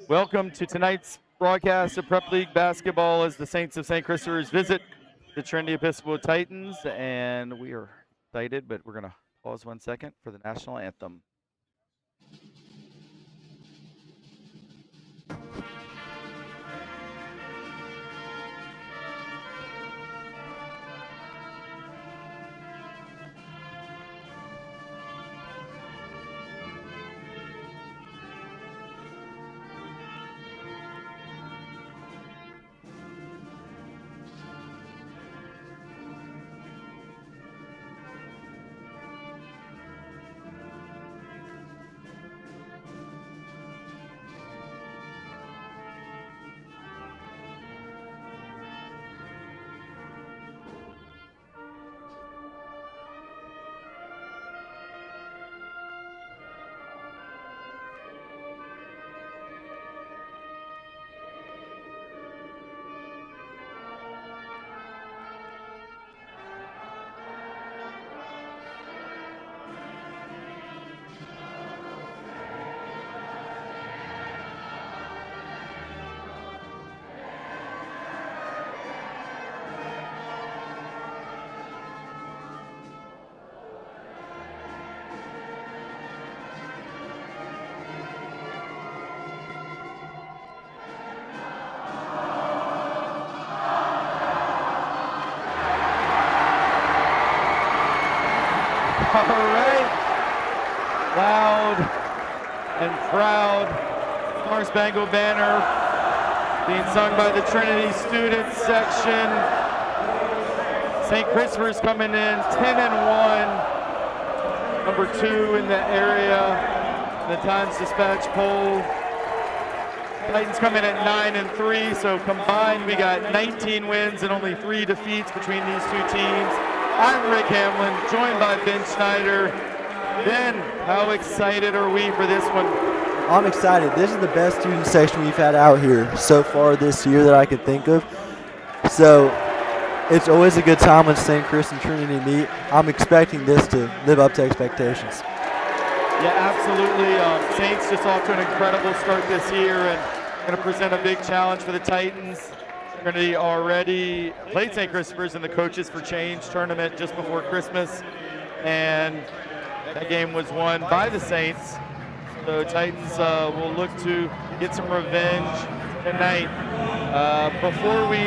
Welcome to tonight's broadcast of Prep League basketball as the Saints of St. Christopher's visit the Trinity Episcopal Titans, and we are excited, but we're going to pause 1 second for the national anthem. All right, loud and proud Star Spangled Banner being sung by the Trinity student section. St. Christopher's coming in 10-1, number 2 in the area, the Times Dispatch poll. Titans come in at 9-3, so combined we got 19 wins and only 3 defeats between these two teams. I'm Rick Hamlin, joined by Ben Schneider. Ben, how excited are we for this one? I'm excited. This is the best student section we've had out here so far this year that I could think of. So it's always a good time when St. Chris and Trinity meet. I'm expecting this to live up to expectations. Yeah, absolutely. Saints just off to an incredible start this year and going to present a big challenge for the Titans. Trinity already played St. Christopher's in the Coaches for Change tournament just before Christmas, and that game was won by the Saints. So Titans will look to get some revenge tonight. Before we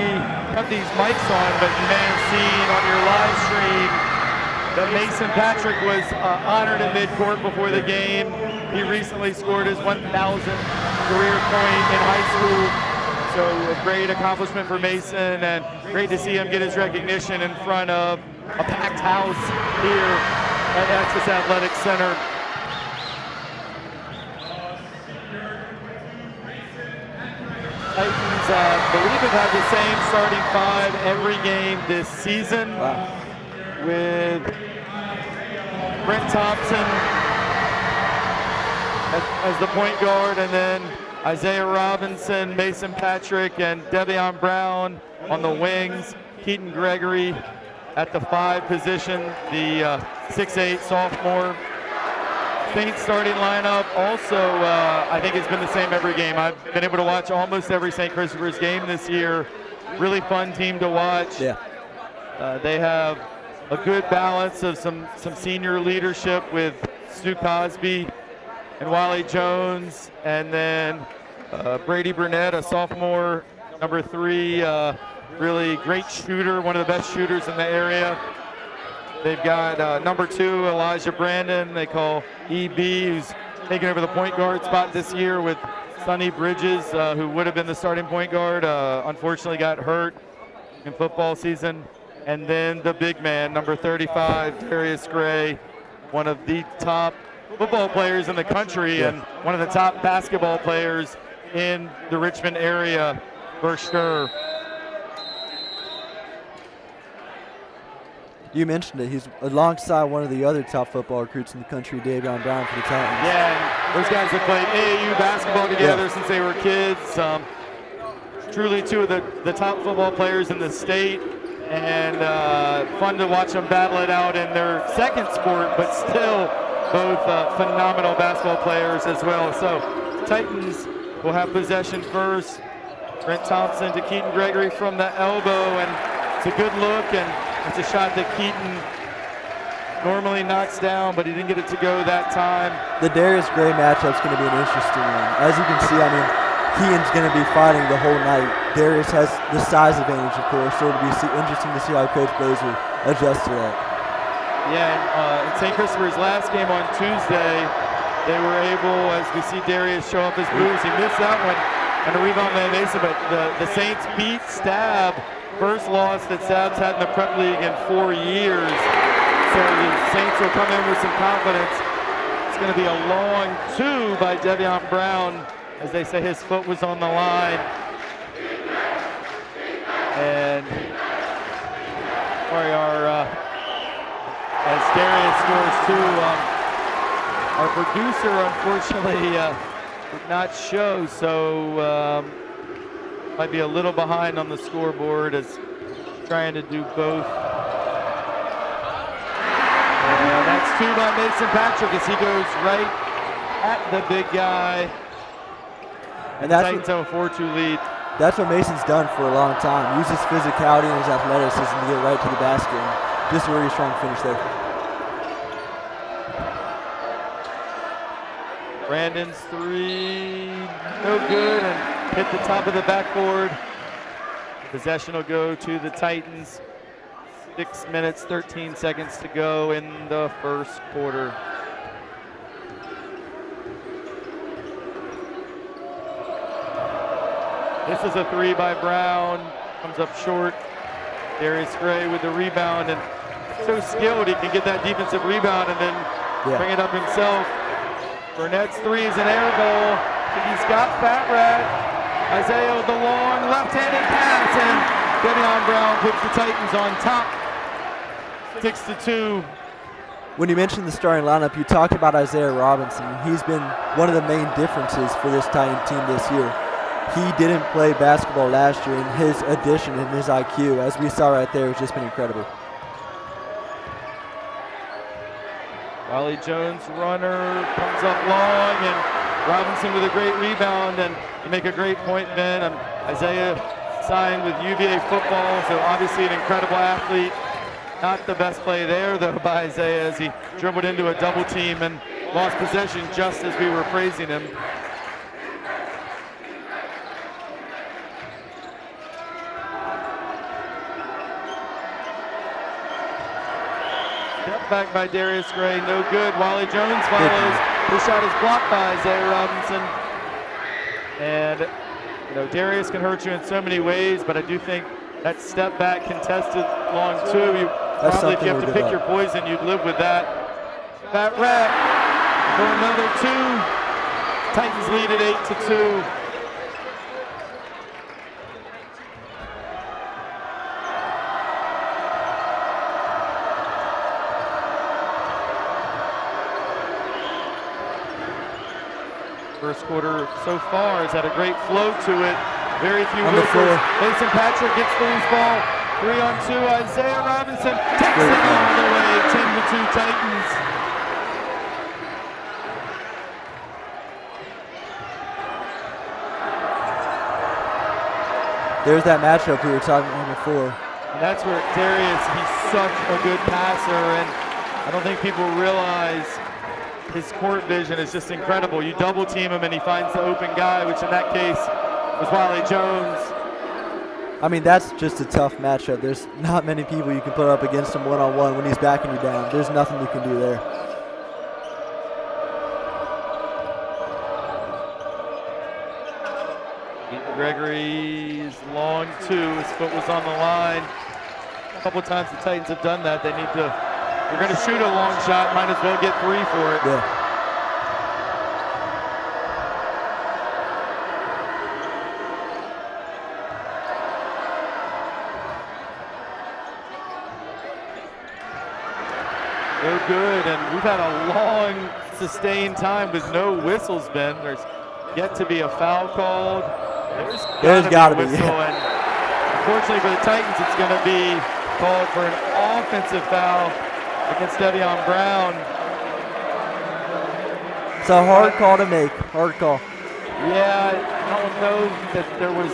cut these mics on, but you may have seen on your live stream that Mason Patrick was honored at midcourt before the game. He recently scored his 1,000th career point in high school. So a great accomplishment for Mason, and great to see him get his recognition in front of a packed house here at Access Athletic Center. Titans, believe have had the same starting 5 every game this season. Wow. With Brent Thompson as the point guard, and then Isaiah Robinson, Mason Patrick, and Devion Brown on the wings. Keaton Gregory at the 5 position, the 6'8" sophomore. Saints starting lineup also, I think, has been the same every game. I've been able to watch almost every St. Christopher's game this year. Really fun team to watch. Yeah. They have a good balance of some senior leadership with Stu Cosby and Wally Jones, and then Brady Burnett, a sophomore, number 3, really great shooter, one of the best shooters in the area. They've got number 2, Elijah Brandon, they call EB, who's taking over the point guard spot this year with Sonny Bridges, who would have been the starting point guard, unfortunately got hurt in football season. And then the big man, number 35, Darius Gray, one of the top football players in the country and one of the top basketball players in the Richmond area for sure. You mentioned it. He's alongside one of the other top football recruits in the country, Davion Brown for the Titans. Yeah, and those guys have played AAU basketball together since they were kids. Truly 2 of the top football players in the state, and fun to watch them battle it out in their second sport, but still both phenomenal basketball players as well. So Titans will have possession first. Brent Thompson to Keaton Gregory from the elbow, and it's a good look, and it's a shot that Keaton normally knocks down, but he didn't get it to go that time. The Darius Gray matchup's going to be an interesting one. As you can see, I mean, Keaton's going to be fighting the whole night. Darius has the size advantage, of course, so it'll be interesting to see how Coach Blazer adjusts to that. Yeah, and in St. Christopher's last game on Tuesday, they were able, as we see Darius show off his moves, he missed that one, and a rebound by Mason, but the Saints beat Stab. First loss that Stab's had in the prep league in 4 years. So the Saints will come in with some confidence. It's going to be a long 2 by Davion Brown. As they say, his foot was on the line. And as Darius scores 2, our producer unfortunately did not show, so might be a little behind on the scoreboard as trying to do both. And that's 2 by Mason Patrick as he goes right at the big guy. And that's Titans have a 4-2 lead. That's what Mason's done for a long time. Use his physicality and his athleticism to get right to the basket. And just a really strong finish there. Brandon's 3, no good, and hit the top of the backboard. Possession will go to the Titans. 6 minutes, 13 seconds to go in the first quarter. This is a 3 by Brown, comes up short. Darius Gray with the rebound, and so skilled, he can get that defensive rebound and then bring it up himself. Burnett's 3 is an air ball. He's got Fat Rat. Isaiah with the long left-handed pass, and Davion Brown puts the Titans on top. 6-2. When you mentioned the starting lineup, you talked about Isaiah Robinson. He's been one of the main differences for this Titan team this year. He didn't play basketball last year, and his addition and his IQ, as we saw right there, has just been incredible. Wally Jones runner comes up long, and Robinson with a great rebound, and you make a great point, Ben. Isaiah signed with UVA football, so obviously an incredible athlete. Not the best play there, though, by Isaiah as he dribbled into a double team and lost possession just as we were praising him. Step back by Darius Gray, no good. Wally Jones follows. His shot is blocked by Isaiah Robinson. And, you know, Darius can hurt you in so many ways, but I do think that step back contested long 2. You probably, if you have to pick your poison, you'd live with that. Fat Rat for another 2. Titans lead at 8-2. First quarter so far has had a great flow to it. Very few whistles. Mason Patrick gets the loose ball. 3-on-2. Isaiah Robinson takes it all the way. 10-2 Titans. There's that matchup we were talking about before. And that's where Darius, he's such a good passer, and I don't think people realize his court vision is just incredible. You double team him and he finds the open guy, which in that case was Wally Jones. I mean, that's just a tough matchup. There's not many people you can put up against him one-on-one when he's backing you down. There's nothing you can do there. Gregory's long two, his foot was on the line. A couple of times the Titans have done that. They need to, they're going to shoot a long shot, might as well get 3 for it. Yeah. No good, and we've had a long, sustained time with no whistles, Ben. There's yet to be a foul called. There's got to be. Whistle, and unfortunately for the Titans, it's going to be called for an offensive foul against Devion Brown. It's a hard call to make, hard call. Yeah, I don't know that there was,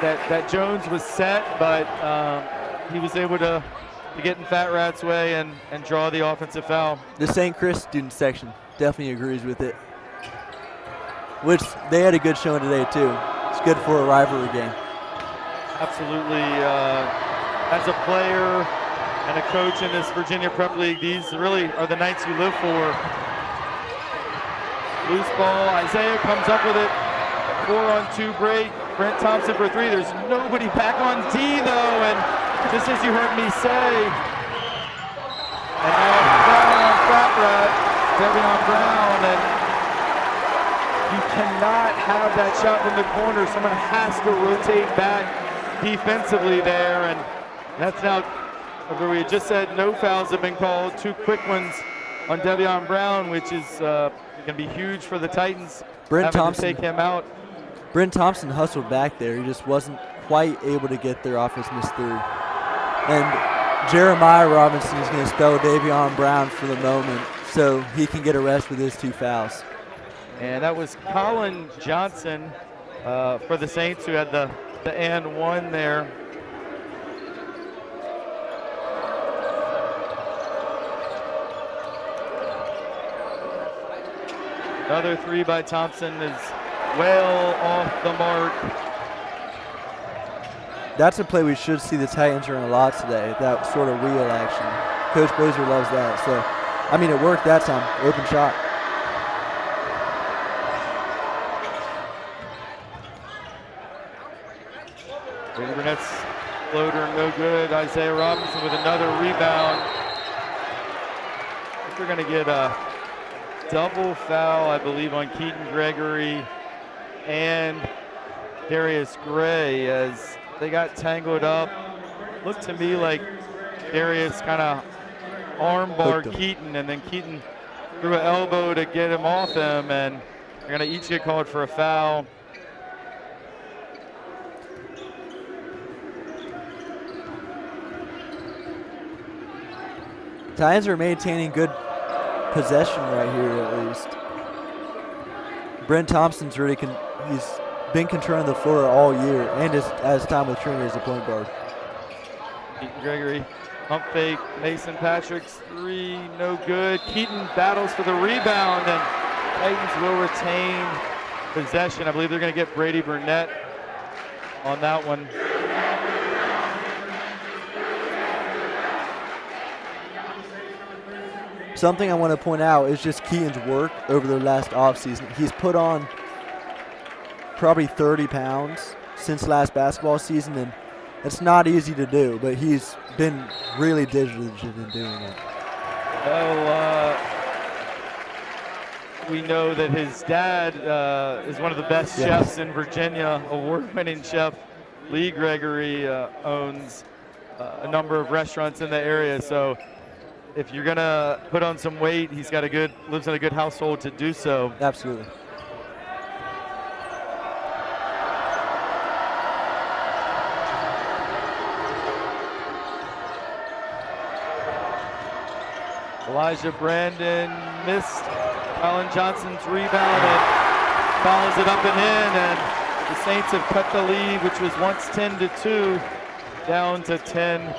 that Jones was set, but he was able to get in Fat Rat's way and draw the offensive foul. The St. Chris student section definitely agrees with it, which they had a good showing today too. It's good for a rivalry game. Absolutely. As a player and a coach in this Virginia Prep League, these really are the nights you live for. Loose ball, Isaiah comes up with it. 4-on-2 break. Brent Thompson for 3. There's nobody back on D though, and just as you heard me say, and now Brown on Fat Rat, Devion Brown, and you cannot have that shot from the corner. Someone has to rotate back defensively there, and that's now where we just said no fouls have been called. 2 quick ones on Devion Brown, which is going to be huge for the Titans. Brent Thompson to take him out. Brent Thompson hustled back there. He just wasn't quite able to get their offense through. And Jeremiah Robinson is going to spell Devion Brown for the moment so he can get a rest with his 2 fouls. And that was Colin Johnson for the Saints who had the and 1 there. Another 3 by Thompson is well off the mark. That's a play we should see the Titans run a lot today, that sort of wheel action. Coach Blazer loves that. So, I mean, it worked that time. Open shot. Brady Burnett's floater, no good. Isaiah Robinson with another rebound. I think they're going to get a double foul, I believe, on Keaton Gregory and Darius Gray as they got tangled up. Looked to me like Darius kind of arm barred Keaton, and then Keaton threw an elbow to get him off him, and they're going to each get called for a foul. Titans are maintaining good possession right here at least. Brent Thompson's really he's been controlling the floor all year and as time with Trinity as a point guard. Keaton Gregory, pump fake, Mason Patrick's 3, no good. Keaton battles for the rebound, and Titans will retain possession. I believe they're going to get Brady Burnett on that one. Something I want to point out is just Keaton's work over the last offseason. He's put on probably 30 pounds since last basketball season, and it's not easy to do, but he's been really diligent in doing it. Well, we know that his dad is one of the best chefs in Virginia, award-winning chef. Lee Gregory owns a number of restaurants in the area, so if you're gonna put on some weight, he's got lives in a good household to do so. Absolutely. Elijah Brandon missed Colin Johnson's rebound and fouls it up and in, and The Saints have cut the lead, which was once 10-2, down to 10-9.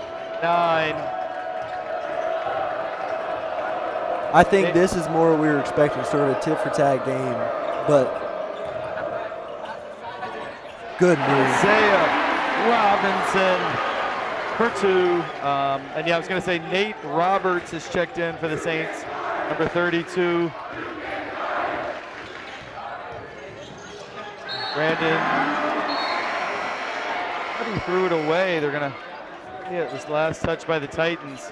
I think this is more what we were expecting, sort of a tit-for-tat game, but good move. Isaiah Robinson for 2. And yeah, I was going to say Nate Roberts has checked in for the Saints, number 32. Brandon, he threw it away. They're going to get this last touch by the Titans.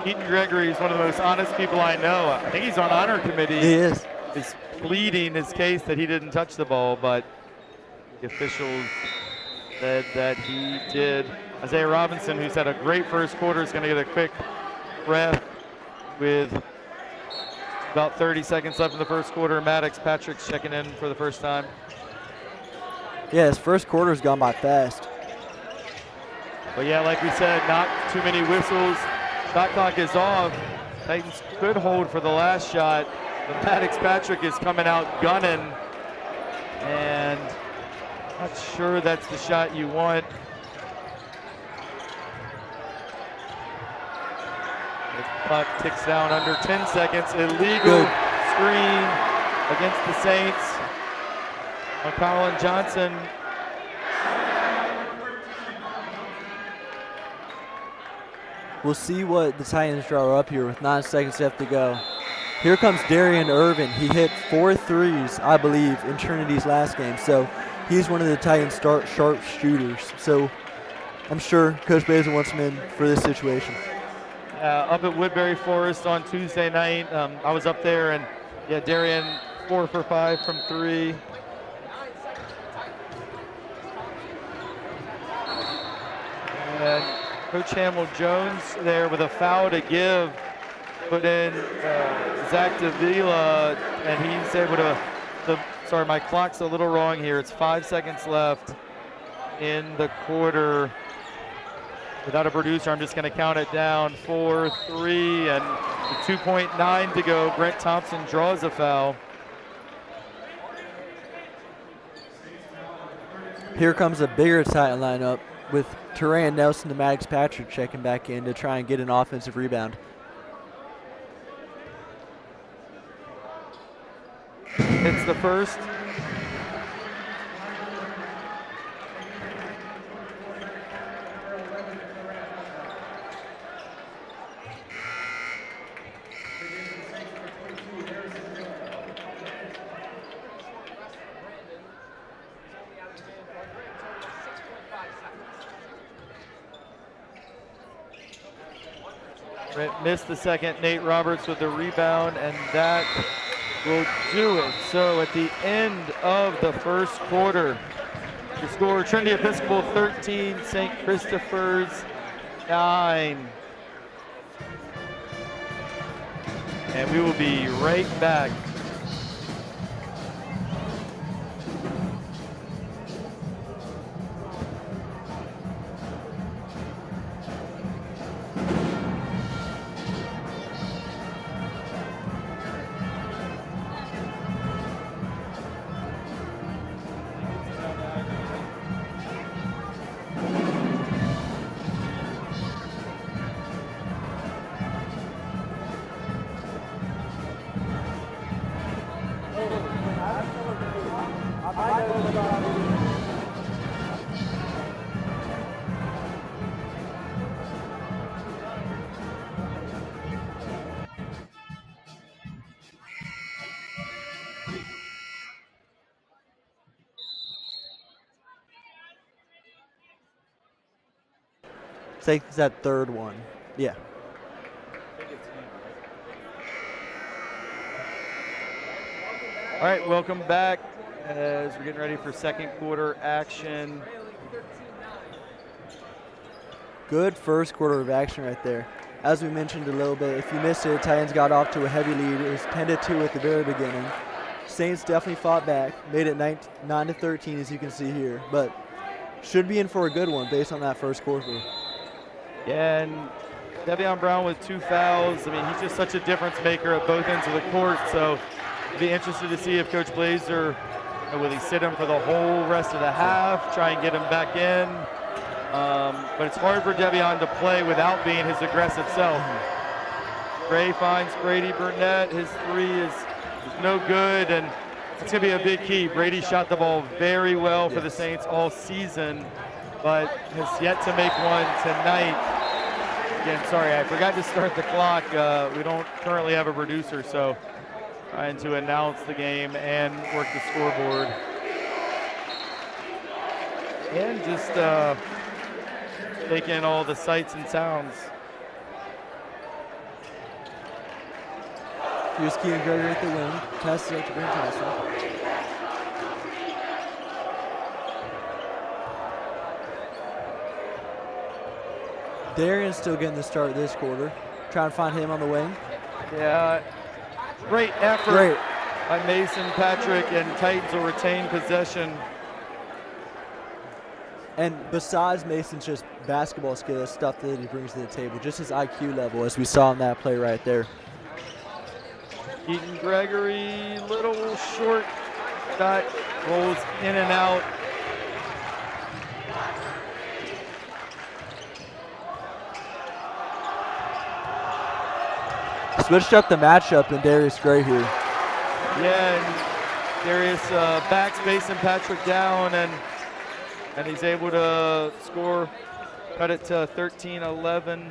Keaton Gregory is one of the most honest people I know. I think he's on honor committee. He is. Is pleading his case that he didn't touch the ball, but the officials said that he did. Isaiah Robinson, who's had a great first quarter, is going to get a quick breath with about 30 seconds left in the first quarter. Maddox Patrick's checking in for the first time. Yeah, his first quarter's gone by fast. But yeah, like we said, not too many whistles. Shot clock is off. Titans could hold for the last shot, but Maddox Patrick is coming out gunning, and not sure that's the shot you want. The clock ticks down under 10 seconds. Illegal screen against the Saints. Colin Johnson. We'll see what the Titans draw up here with 9 seconds left to go. Here comes Darian Irvin. He hit 4 threes, I believe, in Trinity's last game. So he's one of the Titans' sharp shooters. So I'm sure Coach Basil wants him in for this situation. Up at Woodbury Forest on Tuesday night, I was up there, and yeah, Darian 4 for 5 from 3. And Coach Hamill-Jones there with a foul to give, put in Zach Davila, and he's able to, sorry, my clock's a little wrong here. It's 5 seconds left in the quarter. Without a producer, I'm just going to count it down. 4, 3, and 2.9 to go. Brent Thompson draws a foul. Here comes a bigger Titan lineup with Teran Nelson to Maddox Patrick checking back in to try and get an offensive rebound. It's the first. Missed the second. Nate Roberts with the rebound, and that will do it. So at the end of the first quarter, the score, Trinity Episcopal 13, St. Christopher's 9. And we will be right back. Take that third one. Yeah. All right, welcome back as we're getting ready for second quarter action. Good first quarter of action right there. As we mentioned a little bit, if you missed it, Titans got off to a heavy lead. It was 10-2 at the very beginning. Saints definitely fought back, made it 9-13 as you can see here, but should be in for a good one based on that first quarter. Yeah, and Devion Brown with 2 fouls. I mean, he's just such a difference maker at both ends of the court. So I'd be interested to see if Coach Blazer Will he sit him for the whole rest of the half, try and get him back in? But it's hard for Devion to play without being his aggressive self. Gray finds Brady Burnett. His three is no good, and it's going to be a big key. Brady shot the ball very well for the Saints all season, but has yet to make one tonight. Again, sorry, I forgot to start the clock. We don't currently have a producer, so trying to announce the game and work the scoreboard. And just take in all the sights and sounds. Here's Keegan Gregory at the wing. Pass it out to Brent Thompson. Darian's still getting the start this quarter. Trying to find him on the wing. Yeah, great effort Great. by Mason Patrick, and Titans will retain possession. And besides Mason's just basketball skill, that's stuff that he brings to the table, just his IQ level, as we saw in that play right there. Keaton Gregory, little short shot, rolls in and out. Switched up the matchup in Darius Gray here. Yeah, and Darius backs Mason Patrick down, and he's able to score, cut it to 13-11.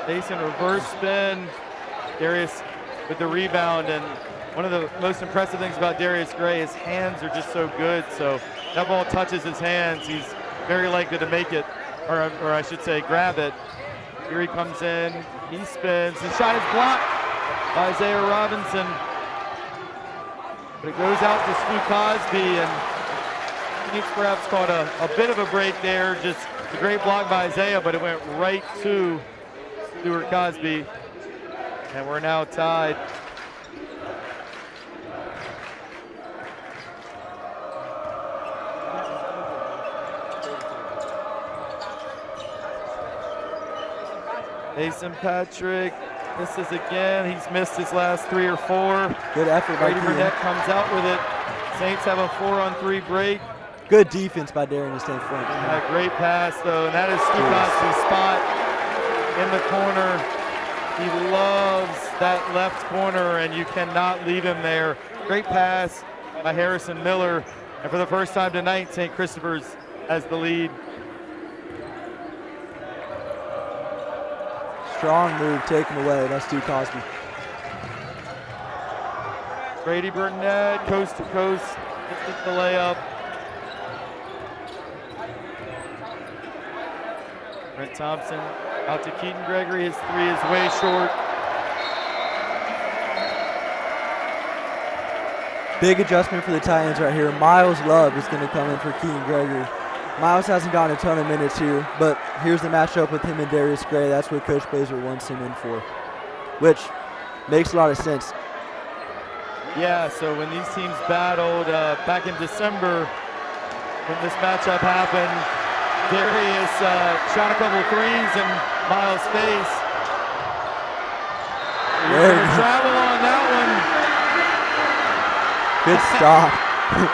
Mason reverse spin, Darius with the rebound, and one of the most impressive things about Darius Gray, his hands are just so good. So that ball touches his hands, he's very likely to make it, or I should say grab it. Here he comes in, he spins, the shot is blocked by Isaiah Robinson. But it goes out to Stu Cosby, and Phoenix perhaps caught a bit of a break there, just a great block by Isaiah, but it went right to Stuart Cosby, and we're now tied. Mason Patrick misses again. He's missed his last 3 or 4. Good effort by Brady Keegan. Burnett comes out with it. Saints have a 4-on-3 break. Good defense by Darian to stay in front. A great pass, though, and that is Stu Cosby's spot in the corner. He loves that left corner, and you cannot leave him there. Great pass by Harrison Miller, and for the first time tonight, St. Christopher's has the lead. Strong move taken away. That's Stu Cosby. Brady Burnett, coast to coast, gets the layup. Brent Thompson out to Keaton Gregory. His 3 is way short. Big adjustment for the Titans right here. Miles Love is going to come in for Keaton Gregory. Miles hasn't gotten a ton of minutes here, but here's the matchup with him and Darius Gray. That's what Coach Blazer wants him in for, which makes a lot of sense. Yeah, so when these teams battled back in December, when this matchup happened, Darius shot a couple of threes in Miles' face. We're going to travel on that one. Good stop.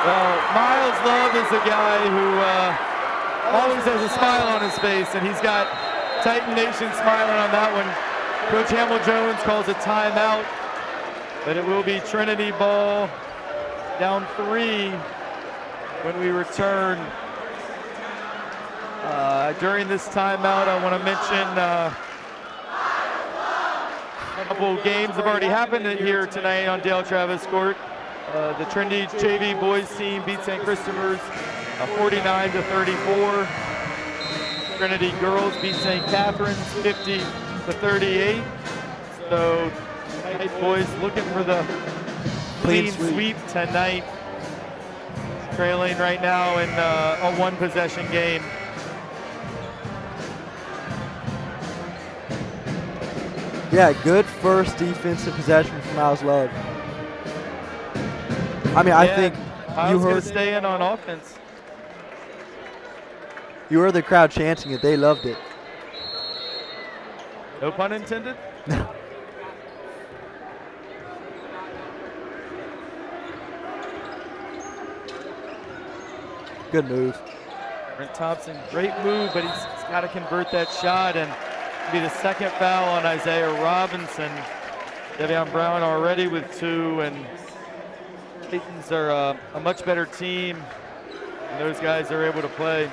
Well, Miles Love is a guy who always has a smile on his face, and he's got Titan Nation smiling on that one. Coach Hamill Jones calls a timeout, but it will be Trinity ball, down 3 when we return. During this timeout, I want to mention a couple games have already happened here tonight on Dale Travis Court. The Trinity JV boys team beat St. Christopher's 49-34. Trinity girls beat St. Catherine's 50-38. So tonight, boys looking for the clean sweep tonight. Trailing right now in a 1-possession game. Yeah, good first defensive possession from Miles Love. I mean, I think you going to heard stay in on offense. you heard the crowd chanting it. They loved it. No pun intended. Good move. Brent Thompson, great move, but he's got to convert that shot, and it'll be the second foul on Isaiah Robinson. Devion Brown already with 2, and Titans are a much better team, and those guys are able to play.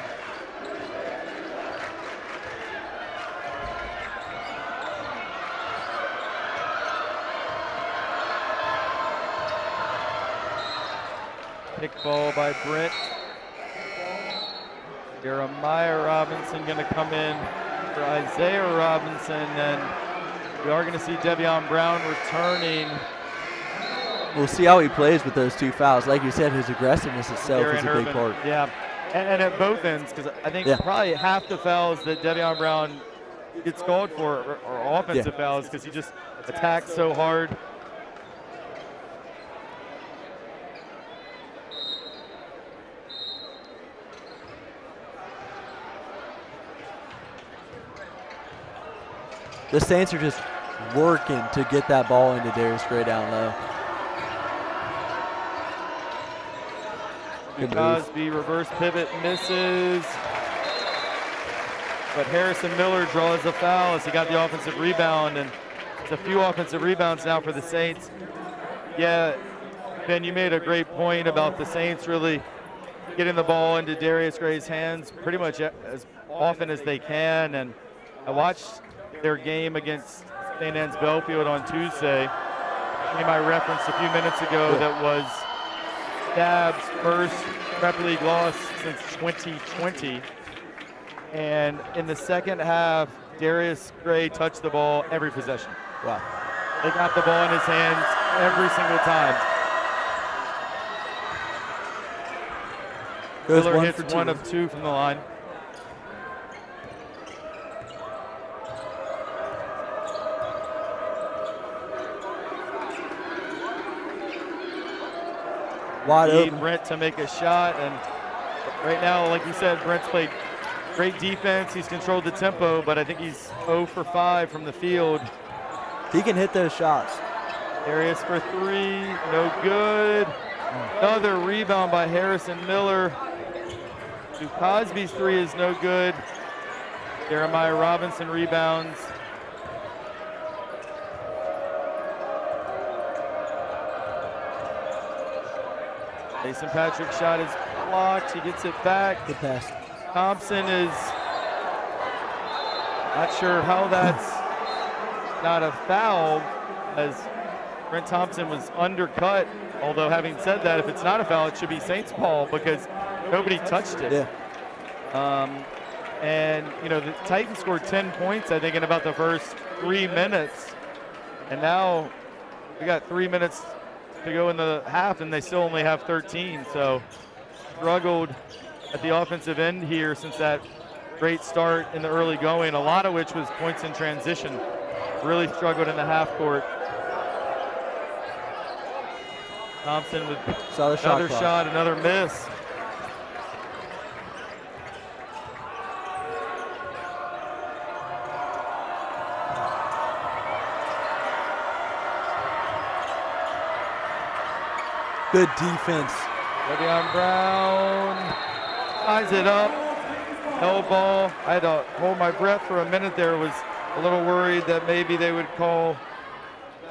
Pick ball by Brent. Jeremiah Robinson going to come in for Isaiah Robinson, and we are going to see Devion Brown returning. We'll see how he plays with those 2 fouls. Like you said, his aggressiveness itself is a big part. Yeah, and at both ends, because I think probably half the fouls that Devion Brown gets called for are offensive fouls, because he just attacks so hard. The Saints are just working to get that ball into Darius Gray down low. Good Cosby reverse pivot misses, but Harrison Miller draws a foul as he got the offensive rebound, and it's a few offensive rebounds now for the Saints. Yeah, Ben, you made a great point about the Saints really getting the ball into Darius Gray's hands pretty much as often as they can, and I watched their game against St. Anne's Belfield on Tuesday. I referenced a few minutes ago that was Dab's first Prep League loss since 2020. And in the second half, Darius Gray touched the ball every possession. Wow. They got the ball in his hands every single time. Miller hits 1 of 2 from the line. Wide Need open. Brent to make a shot, and right now, like you said, Brent's played great defense. He's controlled the tempo, but I think he's 0 for 5 from the field. He can hit those shots. Darius for 3, no good. Another rebound by Harrison Miller. Cosby's 3 is no good. Jeremiah Robinson rebounds. Mason Patrick's shot is blocked. He gets it back. Good pass. Thompson is not sure how that's not a foul, as Brent Thompson was undercut. Although having said that, if it's not a foul, it should be Saints ball because nobody touched it. Yeah. And you know, the Titans scored 10 points, I think, in about the first 3 minutes, and now we got 3 minutes to go in the half, and they still only have 13. So struggled at the offensive end here since that great start in the early going, a lot of which was points in transition. Really struggled in the half court. Thompson with another shot, another miss. Good defense. Devion Brown ties it up. No ball. I had to hold my breath for a minute there. Was a little worried that maybe they would call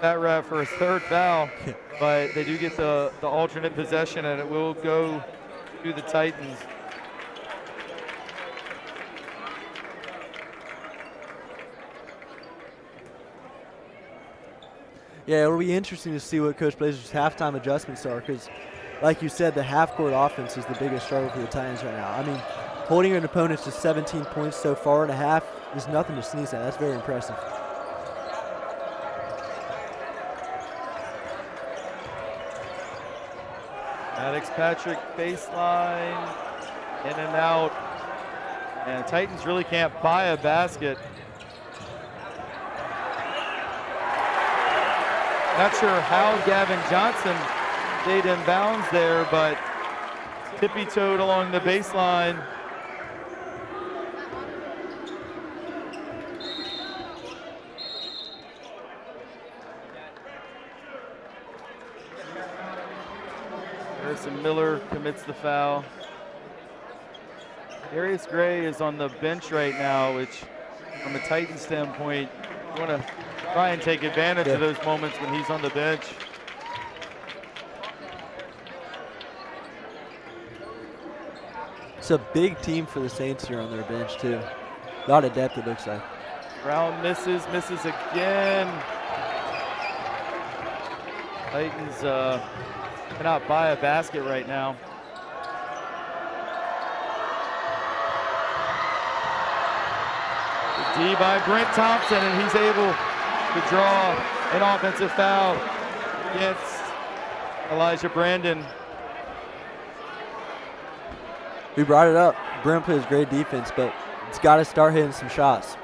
that ref for a 3rd foul, but they do get the alternate possession, and it will go to the Titans. Yeah, it'll be interesting to see what Coach Blazer's halftime adjustments are because, like you said, the half-court offense is the biggest struggle for the Titans right now. I mean, holding an opponent to 17 points so far in a half is nothing to sneeze at. That's very impressive. Maddox Patrick baseline, in and out. And Titans really can't buy a basket. Not sure how Gavin Johnson stayed in bounds there, but tippy-toed along the baseline. Harrison Miller commits the foul. Darius Gray is on the bench right now, which from a Titan standpoint, you want to try and take advantage of those moments when he's on the bench. It's a big team for the Saints here on their bench, too. A lot of depth, it looks like. Brown misses again. Titans cannot buy a basket right now. D by Brent Thompson, and he's able to draw an offensive foul against Elijah Brandon. We brought it up. Brent plays great defense, but it's got to start hitting some shots.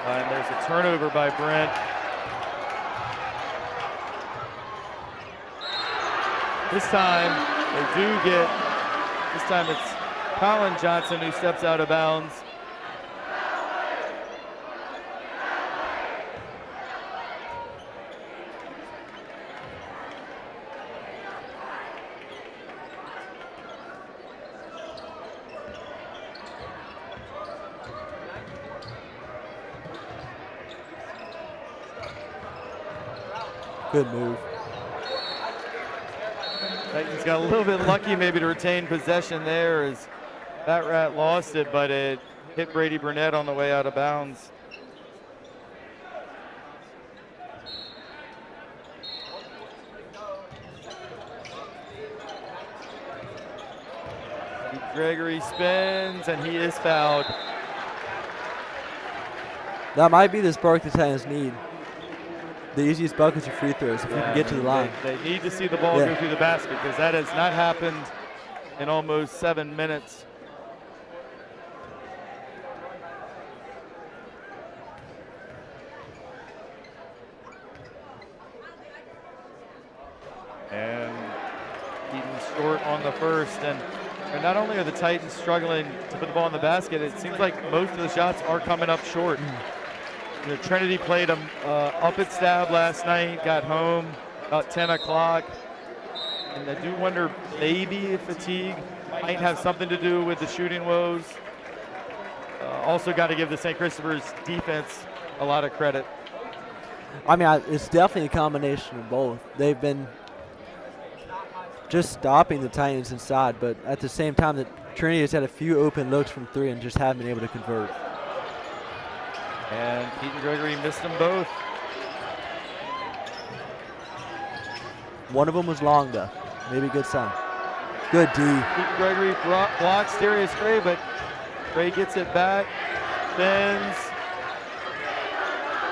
And there's a turnover by Brent. This time it's Colin Johnson who steps out of bounds. Good move. Titans got a little bit lucky maybe to retain possession there as Fat Rat lost it, but it hit Brady Burnett on the way out of bounds. Gregory spins and he is fouled. That might be the spark the Titans need. The easiest buckets are free throws if you can get to the line. They need to see the ball go through the basket because that has not happened in almost 7 minutes. And Keaton short on the first. And not only are the Titans struggling to put the ball in the basket, it seems like most of the shots are coming up short. You know, Trinity played them up at Stab last night, got home about 10 o'clock. And I do wonder maybe if fatigue might have something to do with the shooting woes. Also got to give the St. Christopher's defense a lot of credit. I mean, it's definitely a combination of both. They've been just stopping the Titans inside, but at the same time, that Trinity has had a few open looks from three and just haven't been able to convert. And Keaton Gregory missed them both. One of them was long, though. Maybe a good sign. Good D. Keaton Gregory blocks Darius Gray, but Gray gets it back, bends,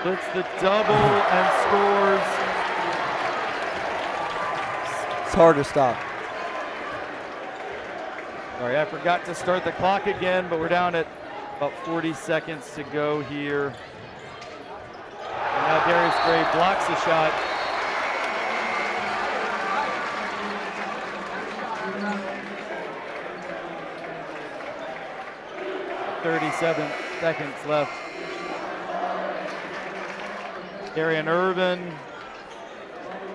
puts the double and scores. It's hard to stop. Sorry, I forgot to start the clock again, but we're down at about 40 seconds to go here. And now Darius Gray blocks the shot. .37 seconds left. Darian Irvin,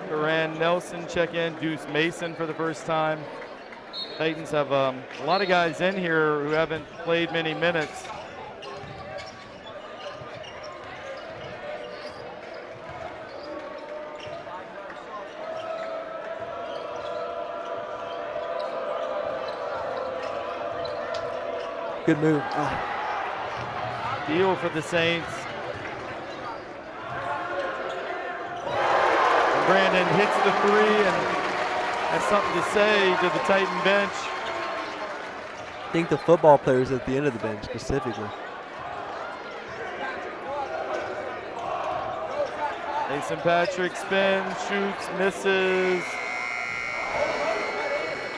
Duran Nelson check in, Deuce Mason for the first time. Titans have a lot of guys in here who haven't played many minutes. Good move. Deal for the Saints. And Brandon hits the three and has something to say to the Titan bench. I think the football players at the end of the bench specifically. Mason Patrick spins, shoots, misses.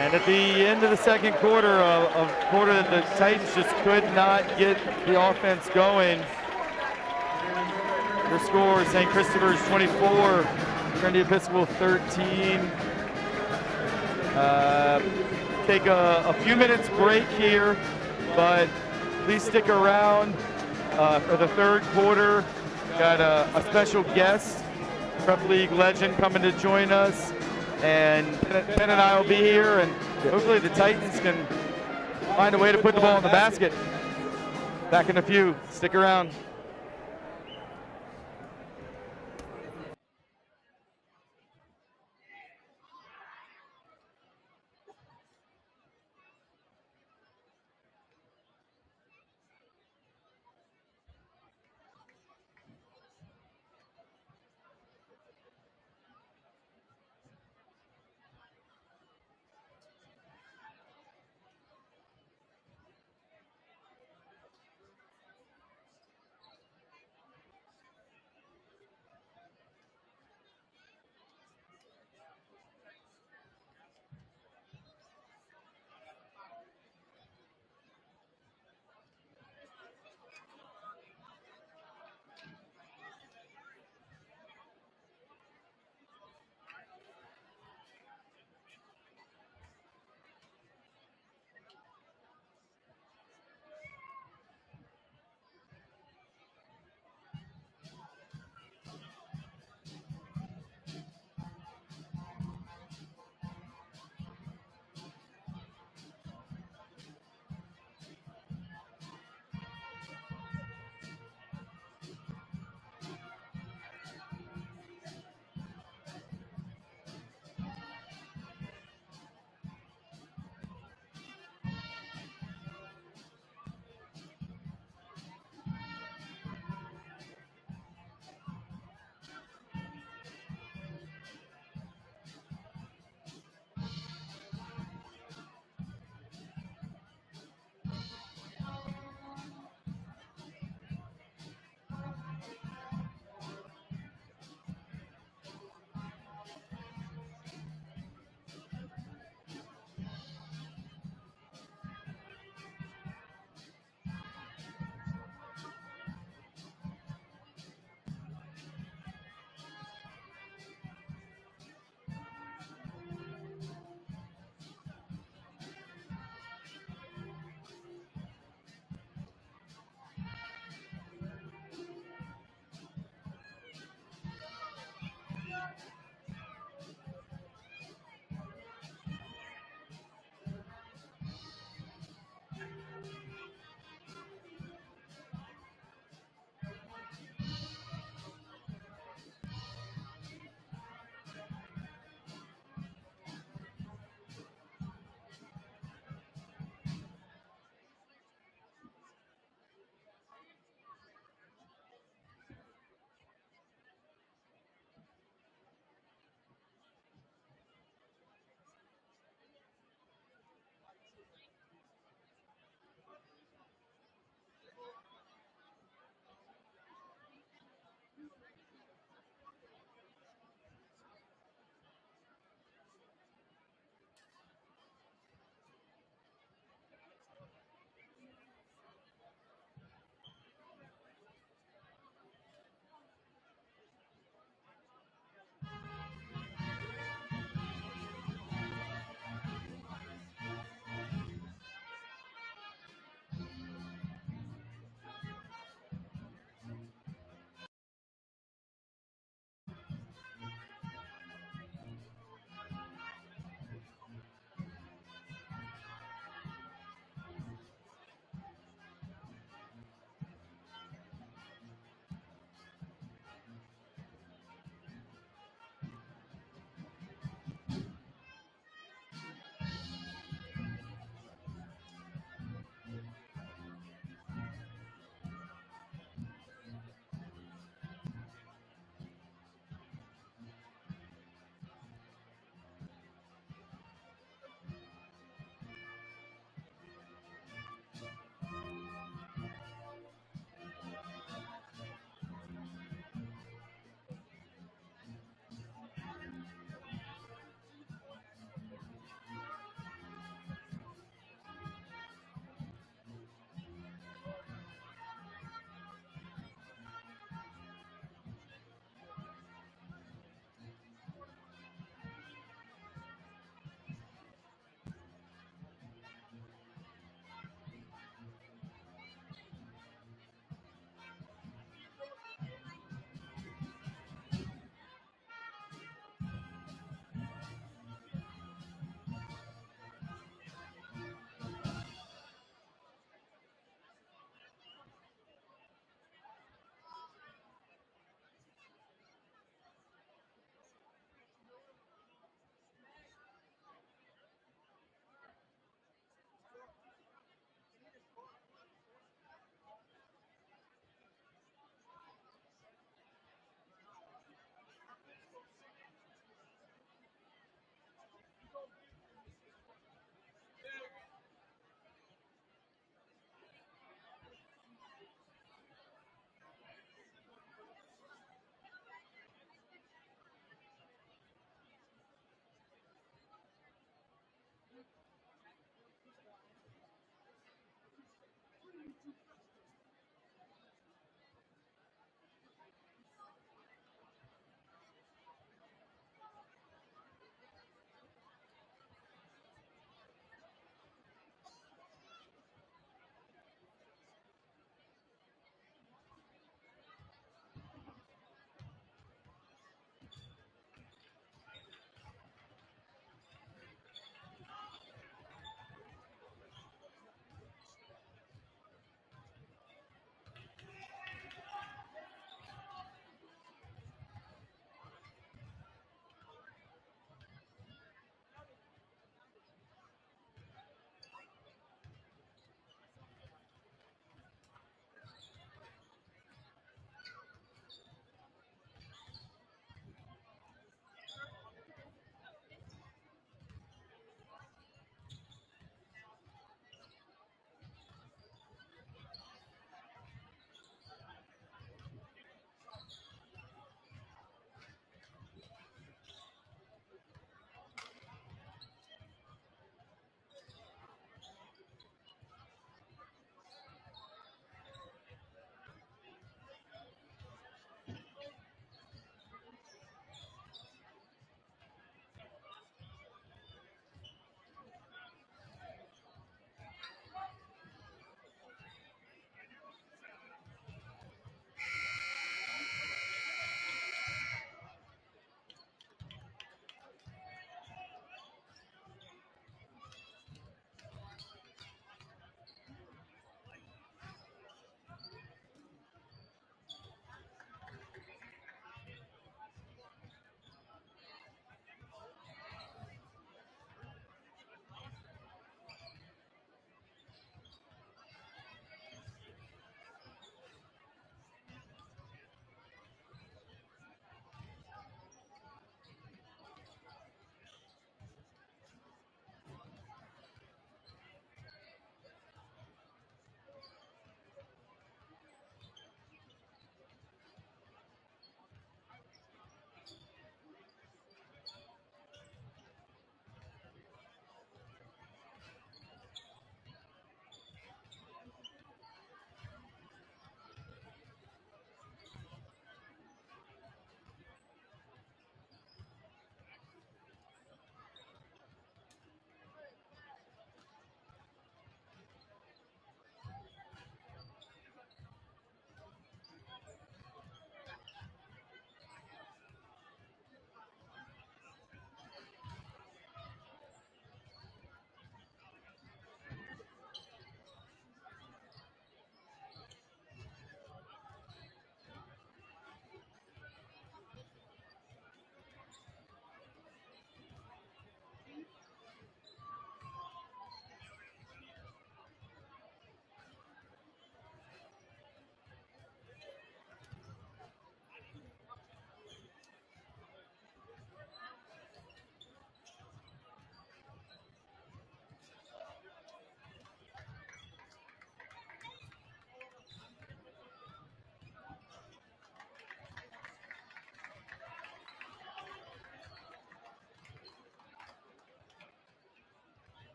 And at the end of the second quarter, a quarter that the Titans just could not get the offense going. Their score, St. Christopher's 24, Trinity Episcopal 13. Take a few minutes break here, but please stick around for the third quarter Got a special guest, Prep League legend, coming to join us, and Penn and I will be here, and hopefully the Titans can find a way to put the ball in the basket. Back in a few. Stick around.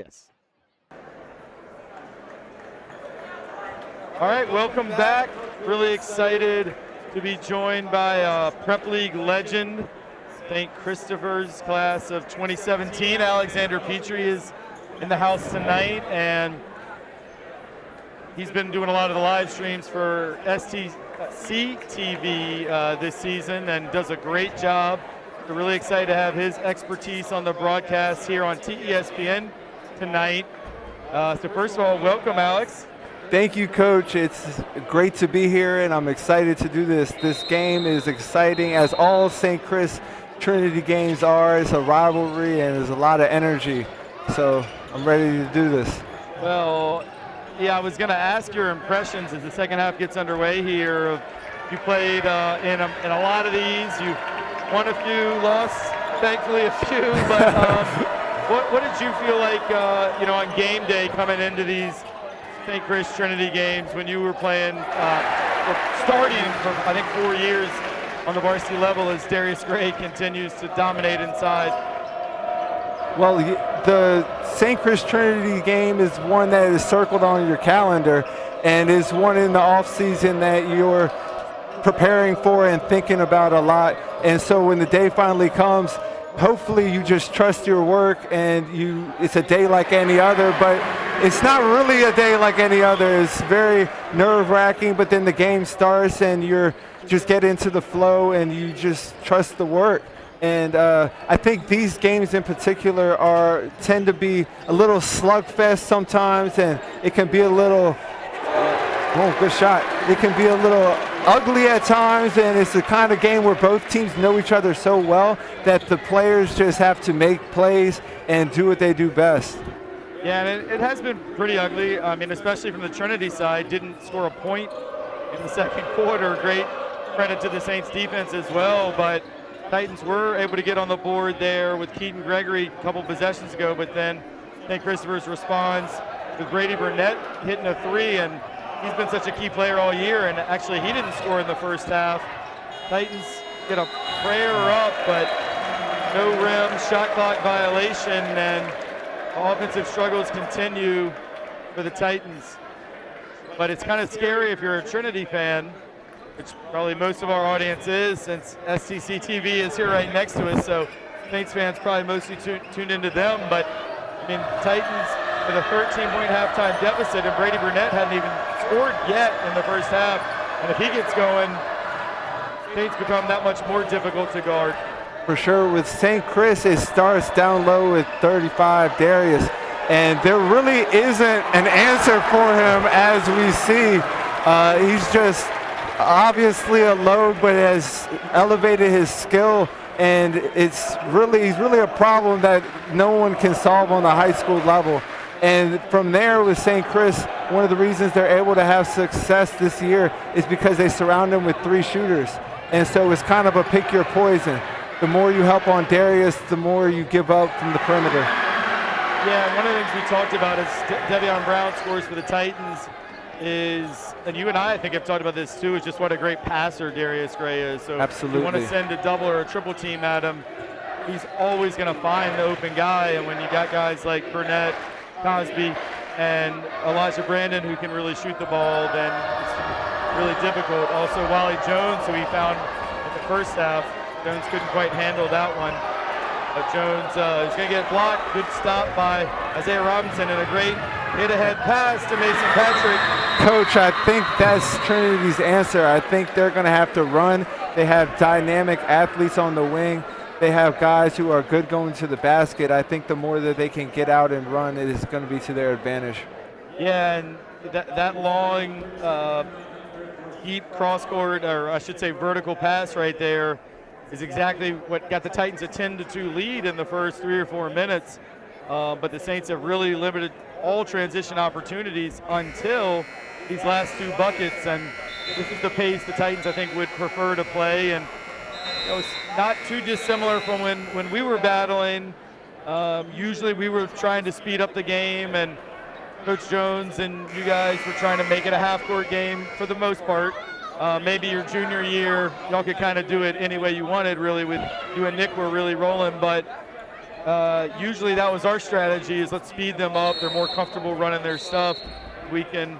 Yes. All right, welcome back. Really excited to be joined by Prep League legend, St. Christopher's class of 2017. Alexander Petrie is in the house tonight, and he's been doing a lot of the live streams for STC TV this season and does a great job. We're really excited to have his expertise on the broadcast here on TESPN tonight. So first of all, welcome, Alex. Thank you, Coach. It's great to be here, and I'm excited to do this. This game is exciting, as all St. Chris Trinity games are. It's a rivalry, and there's a lot of energy. So I'm ready to do this. Well, yeah, I was going to ask your impressions as the second half gets underway here. You played in a lot of these. You won a few, lost, thankfully, a few. But what did you feel like, on game day coming into these St. Chris Trinity games when you were playing, starting for I think 4 years on the varsity level as Darius Gray continues to dominate inside? Well, the St. Chris Trinity game is one that is circled on your calendar, and is one in the off season that you're preparing for and thinking about a lot. And so when the day finally comes, hopefully you just trust your work, and it's a day like any other, but it's not really a day like any other. It's very nerve-wracking, but then the game starts and you're just get into the flow and you just trust the work. And I think these games in particular tend to be a little slugfest sometimes, and it can be a little, good shot. It can be a little ugly at times, and it's the kind of game where both teams know each other so well that the players just have to make plays and do what they do best. Yeah, and it has been pretty ugly. I mean, especially from the Trinity side, didn't score a point in the second quarter. Great credit to the Saints defense as well, but Titans were able to get on the board there with Keaton Gregory a couple possessions ago, but then St. Christopher's responds with Brady Burnett hitting a three, and he's been such a key player all year, and actually he didn't score in the first half. Titans get a prayer up, but no rim, shot clock violation, and offensive struggles continue for the Titans. But it's kind of scary if you're a Trinity fan, which probably most of our audience is, since STC TV is here right next to us, so Saints fans probably mostly tuned into them. But I mean, Titans with a 13-point halftime deficit, and Brady Burnett hadn't even scored yet in the first half. And if he gets going, Saints become that much more difficult to guard. For sure, with St. Chris, it starts down low with 35, Darius, and there really isn't an answer for him as we see. He's just obviously a load, but has elevated his skill, and he's really a problem that no one can solve on the high school level. And from there with St. Chris, one of the reasons they're able to have success this year is because they surround him with 3 shooters. And so it's kind of a pick your poison. The more you help on Darius, the more you give up from the perimeter. Yeah, one of the things we talked about is Devion Brown scores for the Titans is, and you and I think have talked about this too, is just what a great passer Darius Gray is. So absolutely. If you want to send a double or a triple team at him, he's always going to find the open guy. And when you got guys like Burnett, Cosby, and Elijah Brandon who can really shoot the ball, then it's really difficult. Also, Wally Jones, who he found in the first half, Jones couldn't quite handle that one. But Jones is going to get blocked. Good stop by Isaiah Robinson, and a great hit-ahead pass to Mason Patrick. Coach, I think that's Trinity's answer. I think they're going to have to run. They have dynamic athletes on the wing. They have guys who are good going to the basket. I think the more that they can get out and run, it is going to be to their advantage. Yeah, and that long, deep cross-court, or I should say vertical pass right there, is exactly what got the Titans a 10-2 lead in the first 3 or 4 minutes. But the Saints have really limited all transition opportunities until these last 2 buckets. And this is the pace the Titans, I think, would prefer to play. And it was not too dissimilar from when we were battling. Usually we were trying to speed up the game, and Coach Jones and you guys were trying to make it a half-court game for the most part. Maybe your junior year, y'all could kind of do it any way you wanted, really, with you and Nick were really rolling. But Usually that was our strategy, is let's speed them up. They're more comfortable running their stuff. We can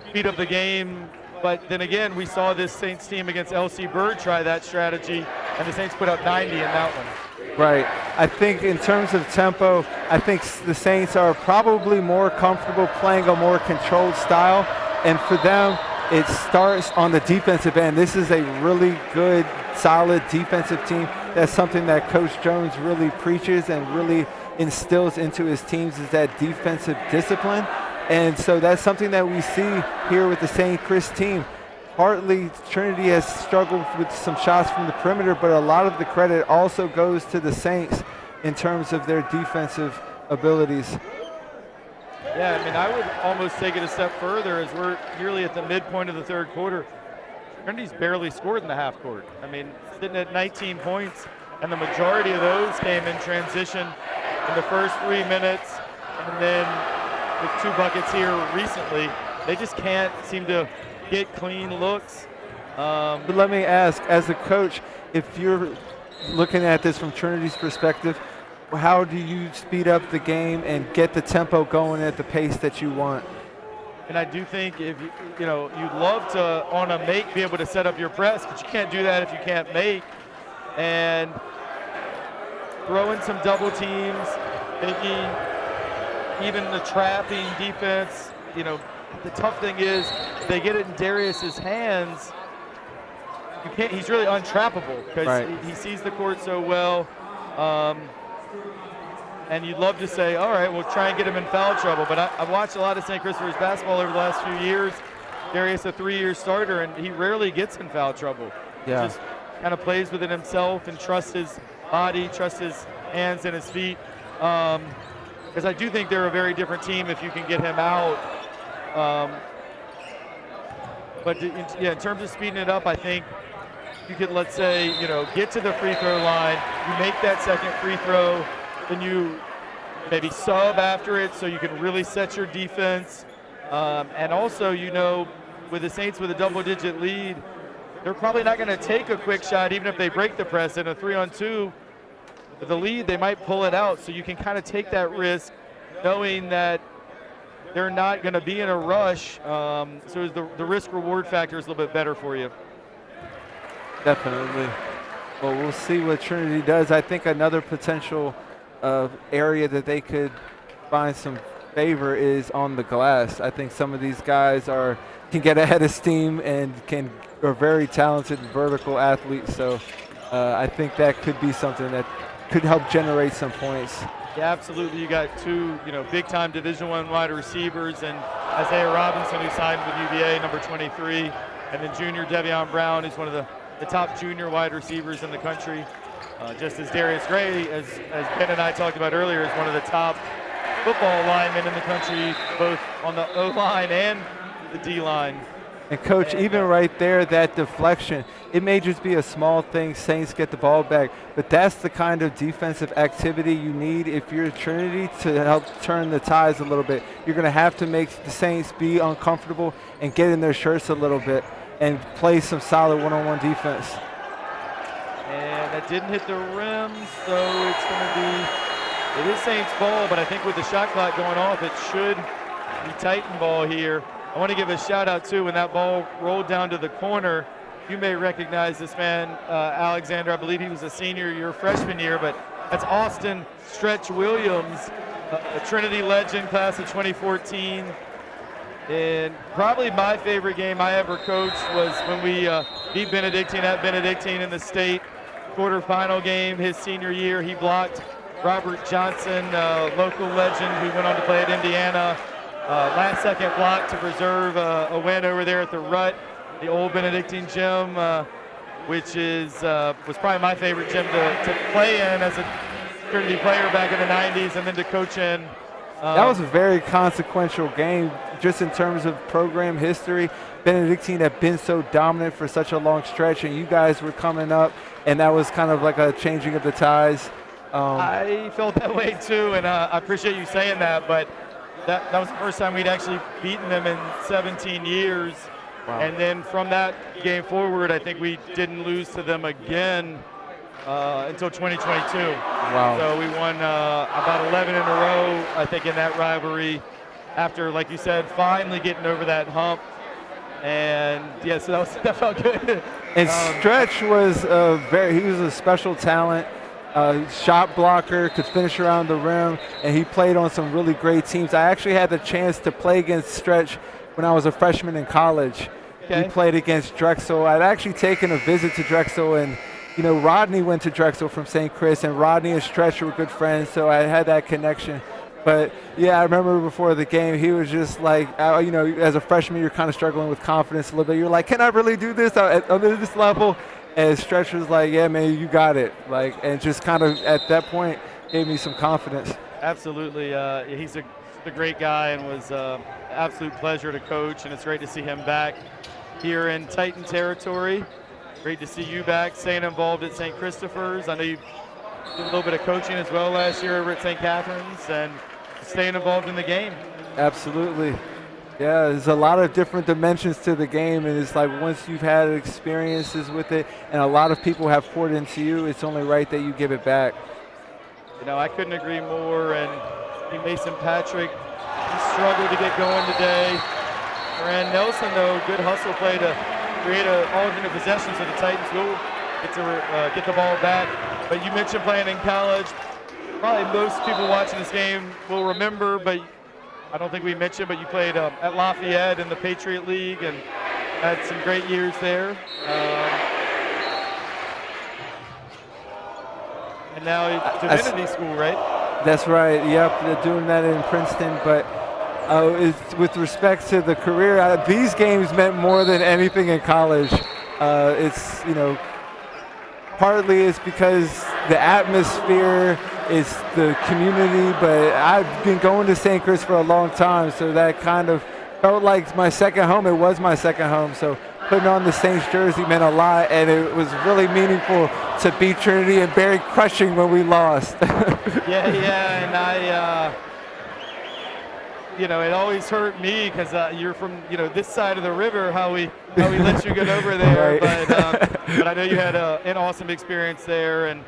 speed up the game. But then again, we saw this Saints team against LC Bird try that strategy, and the Saints put up 90 in that one. Right. I think in terms of tempo, I think the Saints are probably more comfortable playing a more controlled style. And for them, it starts on the defensive end. This is a really good, solid defensive team. That's something that Coach Jones really preaches and really instills into his teams, is that defensive discipline. And so that's something that we see here with the St. Chris team. Partly, Trinity has struggled with some shots from the perimeter, but a lot of the credit also goes to the Saints in terms of their defensive abilities. Yeah, I mean, I would almost take it a step further, as we're nearly at the midpoint of the third quarter. Trinity's barely scored in the half court. I mean, sitting at 19 points, and the majority of those came in transition in the first 3 minutes, and then with 2 buckets here recently. They just can't seem to get clean looks. But let me ask, as a coach, if you're looking at this from Trinity's perspective, how do you speed up the game and get the tempo going at the pace that you want? And I do think if you'd love to on a make be able to set up your press, but you can't do that if you can't make. And throw in some double teams, maybe even the trapping defense. The tough thing is if they get it in Darius's hands, you can't. He's really untrappable because he sees the court so well. And you'd love to say, all right, we'll try and get him in foul trouble. But I've watched a lot of St. Christopher's basketball over the last few years. Darius, a 3-year starter, and he rarely gets in foul trouble. Yeah. He just kind of plays with it himself and trusts his body, trusts his hands and his feet. Because I do think they're a very different team if you can get him out. But in terms of speeding it up, I think you could, let's say, get to the free throw line, you make that second free throw, then you maybe sub after it so you can really set your defense. And also, with the Saints with a double-digit lead, they're probably not going to take a quick shot even if they break the press. In a 3-on-2, with the lead, they might pull it out. So you can kind of take that risk knowing that they're not going to be in a rush. So the risk-reward factor is a little bit better for you. Definitely. Well, we'll see what Trinity does. I think another potential area that they could find some favor is on the glass. I think some of these guys can get ahead of steam and are very talented vertical athletes. So I think that could be something that could help generate some points. Yeah, absolutely. You got 2, big-time Division I wide receivers, and Isaiah Robinson, who signed with UVA, number 23, and then junior Devion Brown, who's one of the top junior wide receivers in the country. Just as Darius Gray, as Ben and I talked about earlier, is one of the top football linemen in the country, both on the O-line and the D-line. And Coach, even right there, that deflection, it may just be a small thing, Saints get the ball back, but that's the kind of defensive activity you need if you're Trinity to help turn the tides a little bit. You're going to have to make the Saints be uncomfortable and get in their shirts a little bit and play some solid one-on-one defense. And that didn't hit the rim, so it's going to be, it is Saints ball, but I think with the shot clock going off, it should be Titan ball here. I want to give a shout out too, when that ball rolled down to the corner, you may recognize this man, Alexander. I believe he was a senior your freshman year, but that's Austin Stretch Williams, a Trinity legend, class of 2014. And probably my favorite game I ever coached was when we beat Benedictine at Benedictine in the state quarterfinal game his senior year. He blocked Robert Johnson, local legend who went on to play at Indiana. Last second block to preserve a win over there at the Rut, the old Benedictine gym, which was probably my favorite gym to play in as a Trinity player back in the 90s and then to coach in. That was a very consequential game just in terms of program history. Benedictine had been so dominant for such a long stretch, and you guys were coming up, and that was kind of like a changing of the ties. I felt that way too, and I appreciate you saying that, but that was the first time we'd actually beaten them in 17 years. Wow. And then from that game forward, I think we didn't lose to them again until 2022. Wow. So we won about 11 in a row, I think, in that rivalry. After, like you said, finally getting over that hump. And yeah, so that felt good. And Stretch was he was a special talent, shot blocker, could finish around the rim, and he played on some really great teams. I actually had the chance to play against Stretch when I was a freshman in college. Okay. We played against Drexel. I'd actually taken a visit to Drexel, and Rodney went to Drexel from St. Chris, and Rodney and Stretch were good friends, so I had that connection. But yeah, I remember before the game, he was just like, as a freshman, you're kind of struggling with confidence a little bit. You're like, can I really do this at this level? And Stretch was like, yeah, man, you got it. And just kind of at that point gave me some confidence. Absolutely. He's a great guy and was an absolute pleasure to coach, and it's great to see him back here in Titan territory. Great to see you back, staying involved at St. Christopher's. I know you did a little bit of coaching as well last year over at St. Catherine's, and staying involved in the game. Absolutely. Yeah, there's a lot of different dimensions to the game, and it's like once you've had experiences with it and a lot of people have poured into you, it's only right that you give it back. I couldn't agree more. And Mason Patrick, he struggled to get going today. Moran Nelson, though, good hustle play to create an alternate possession, so the Titans will get the ball back. But you mentioned playing in college. Probably most people watching this game will remember, but I don't think we mentioned, but you played at Lafayette in the Patriot League and had some great years there. And now Divinity School, right? That's right. Yep, they're doing that in Princeton. But with respect to the career, these games meant more than anything in college. It's partly it's because the atmosphere, it's the community, but I've been going to St. Chris for a long time, so that kind of felt like my second home. It was my second home, so putting on the Saints jersey meant a lot, and it was really meaningful to beat Trinity and very crushing when we lost. Yeah, and I, it always hurt me because you're from, this side of the river, how we let you get over there. Right. But I know you had an awesome experience there, and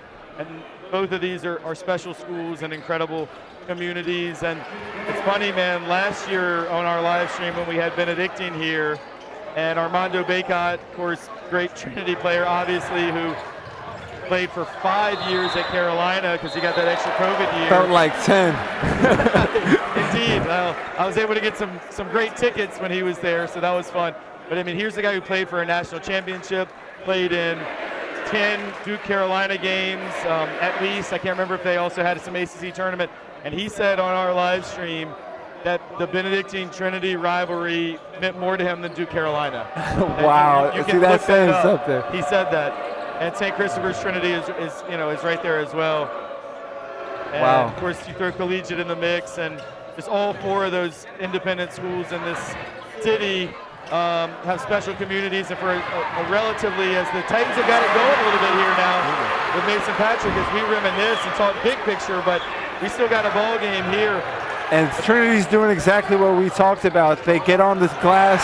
both of these are special schools and incredible communities. And it's funny, man, last year on our live stream when we had Benedictine here, and Armando Bacot, of course, great Trinity player, obviously, who played for 5 years at Carolina because he got that extra COVID year. Felt like 10. Indeed. Well, I was able to get some great tickets when he was there, so that was fun. But, here's the guy who played for a national championship, played in 10 Duke Carolina games, at least. I can't remember if they also had some ACC tournament. And he said on our live stream that the Benedictine Trinity rivalry meant more to him than Duke Carolina. Wow. You See, can that's look saying that up. something. He said that. And St. Christopher's Trinity is right there as well. And wow. Of course, you throw collegiate in the mix, and just all four of those independent schools in this city have special communities. And for a relatively, as the Titans have got it going a little bit here now with Mason Patrick, as we reminisce and talk big picture, but we still got a ball game here. And Trinity's doing exactly what we talked about. They get on this glass,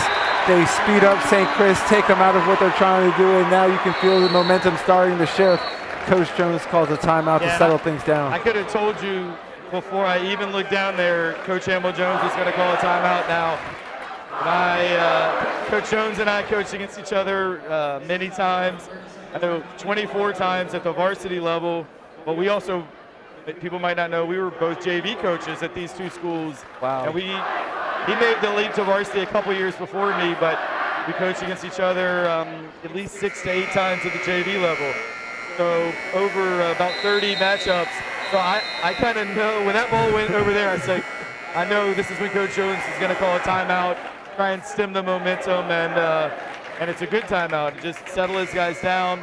they speed up St. Chris, take them out of what they're trying to do, and now you can feel the momentum starting to shift. Coach Jones calls a timeout to settle things down. I could have told you before I even looked down there, Coach Hamill Jones is going to call a timeout now. Coach Jones and I coached against each other many times. I know 24 times at the varsity level, but we also, people might not know, we were both JV coaches at these two schools. Wow. And he made the leap to varsity a couple years before me, but we coached against each other at least 6 to 8 times at the JV level. So over about 30 matchups. So I kind of know when that ball went over there, I said, I know this is when Coach Jones is going to call a timeout, try and stem the momentum, and it's a good timeout. Just settle his guys down.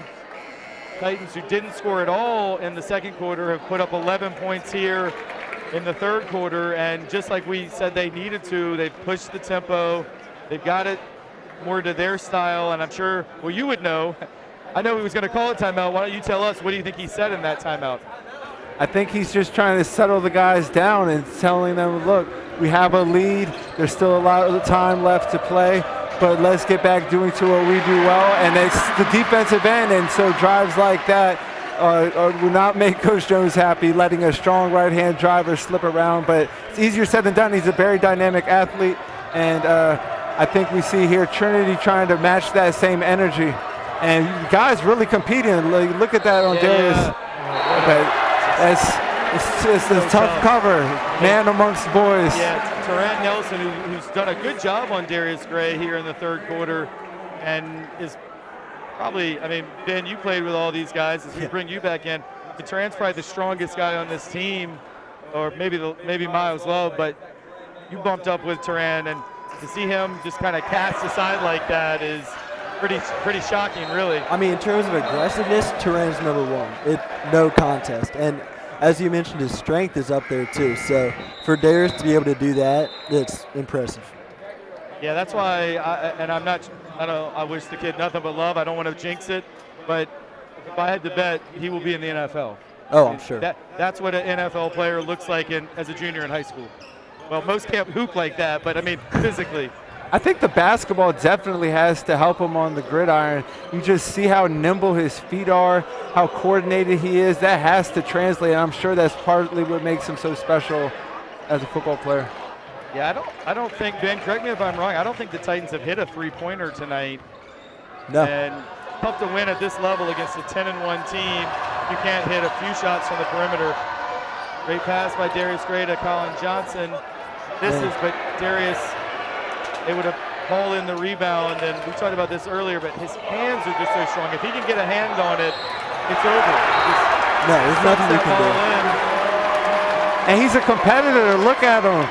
Titans, who didn't score at all in the second quarter, have put up 11 points here in the third quarter, and just like we said they needed to, they've pushed the tempo. They've got it more to their style, and I'm sure, well, you would know. I know he was going to call a timeout. Why don't you tell us, what do you think he said in that timeout? I think he's just trying to settle the guys down and telling them, look, we have a lead. There's still a lot of time left to play, but let's get back doing to what we do well, and it's the defensive end. And so drives like that, will not make Coach Jones happy, letting a strong right-hand driver slip around. But it's easier said than done. He's a very dynamic athlete, and I think we see here Trinity trying to match that same energy. And guys really competing. Look at that on Darius. It's a tough cover, man amongst boys. Yeah, Terran Nelson, who's done a good job on Darius Gray here in the third quarter, and is probably, I mean, Ben, you played with all these guys. As we bring you back in, Terran's probably the strongest guy on this team, or maybe Miles Love, but you bumped up with Terran, and to see him just kind of cast aside like that is pretty shocking, really. I mean, in terms of aggressiveness, Terran's number one. No contest. And as you mentioned, his strength is up there too. So for Darius to be able to do that, it's impressive. Yeah, that's why, I wish the kid nothing but love. I don't want to jinx it, but if I had to bet, he will be in the NFL. Oh, I'm sure. That's what an NFL player looks like as a junior in high school. Well, most can't hoop like that, but I mean, physically. I think the basketball definitely has to help him on the gridiron. You just see how nimble his feet are, how coordinated he is. That has to translate, and I'm sure that's partly what makes him so special as a football player. Yeah, I don't think, Ben, correct me if I'm wrong, I don't think the Titans have hit a three-pointer tonight. No. And tough to win at this level against a 10-1 team. You can't hit a few shots from the perimeter. Great pass by Darius Gray to Colin Johnson. But Darius, they would have hauled in the rebound, and we talked about this earlier, but his hands are just so strong. If he can get a hand on it, it's over. No, there's nothing we can do. And he's a competitor. Look at him.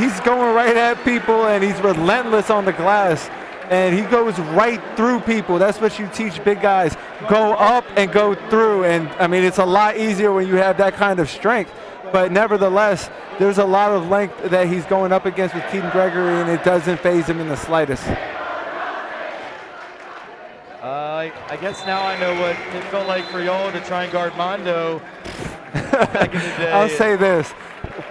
He's going right at people, and he's relentless on the glass. And he goes right through people. That's what you teach big guys. Go up and go through. And, I mean, it's a lot easier when you have that kind of strength. But nevertheless, there's a lot of length that he's going up against with Keaton Gregory, and it doesn't faze him in the slightest. I guess now I know what it felt like for y'all to try and guard Mondo back in the day. I'll say this.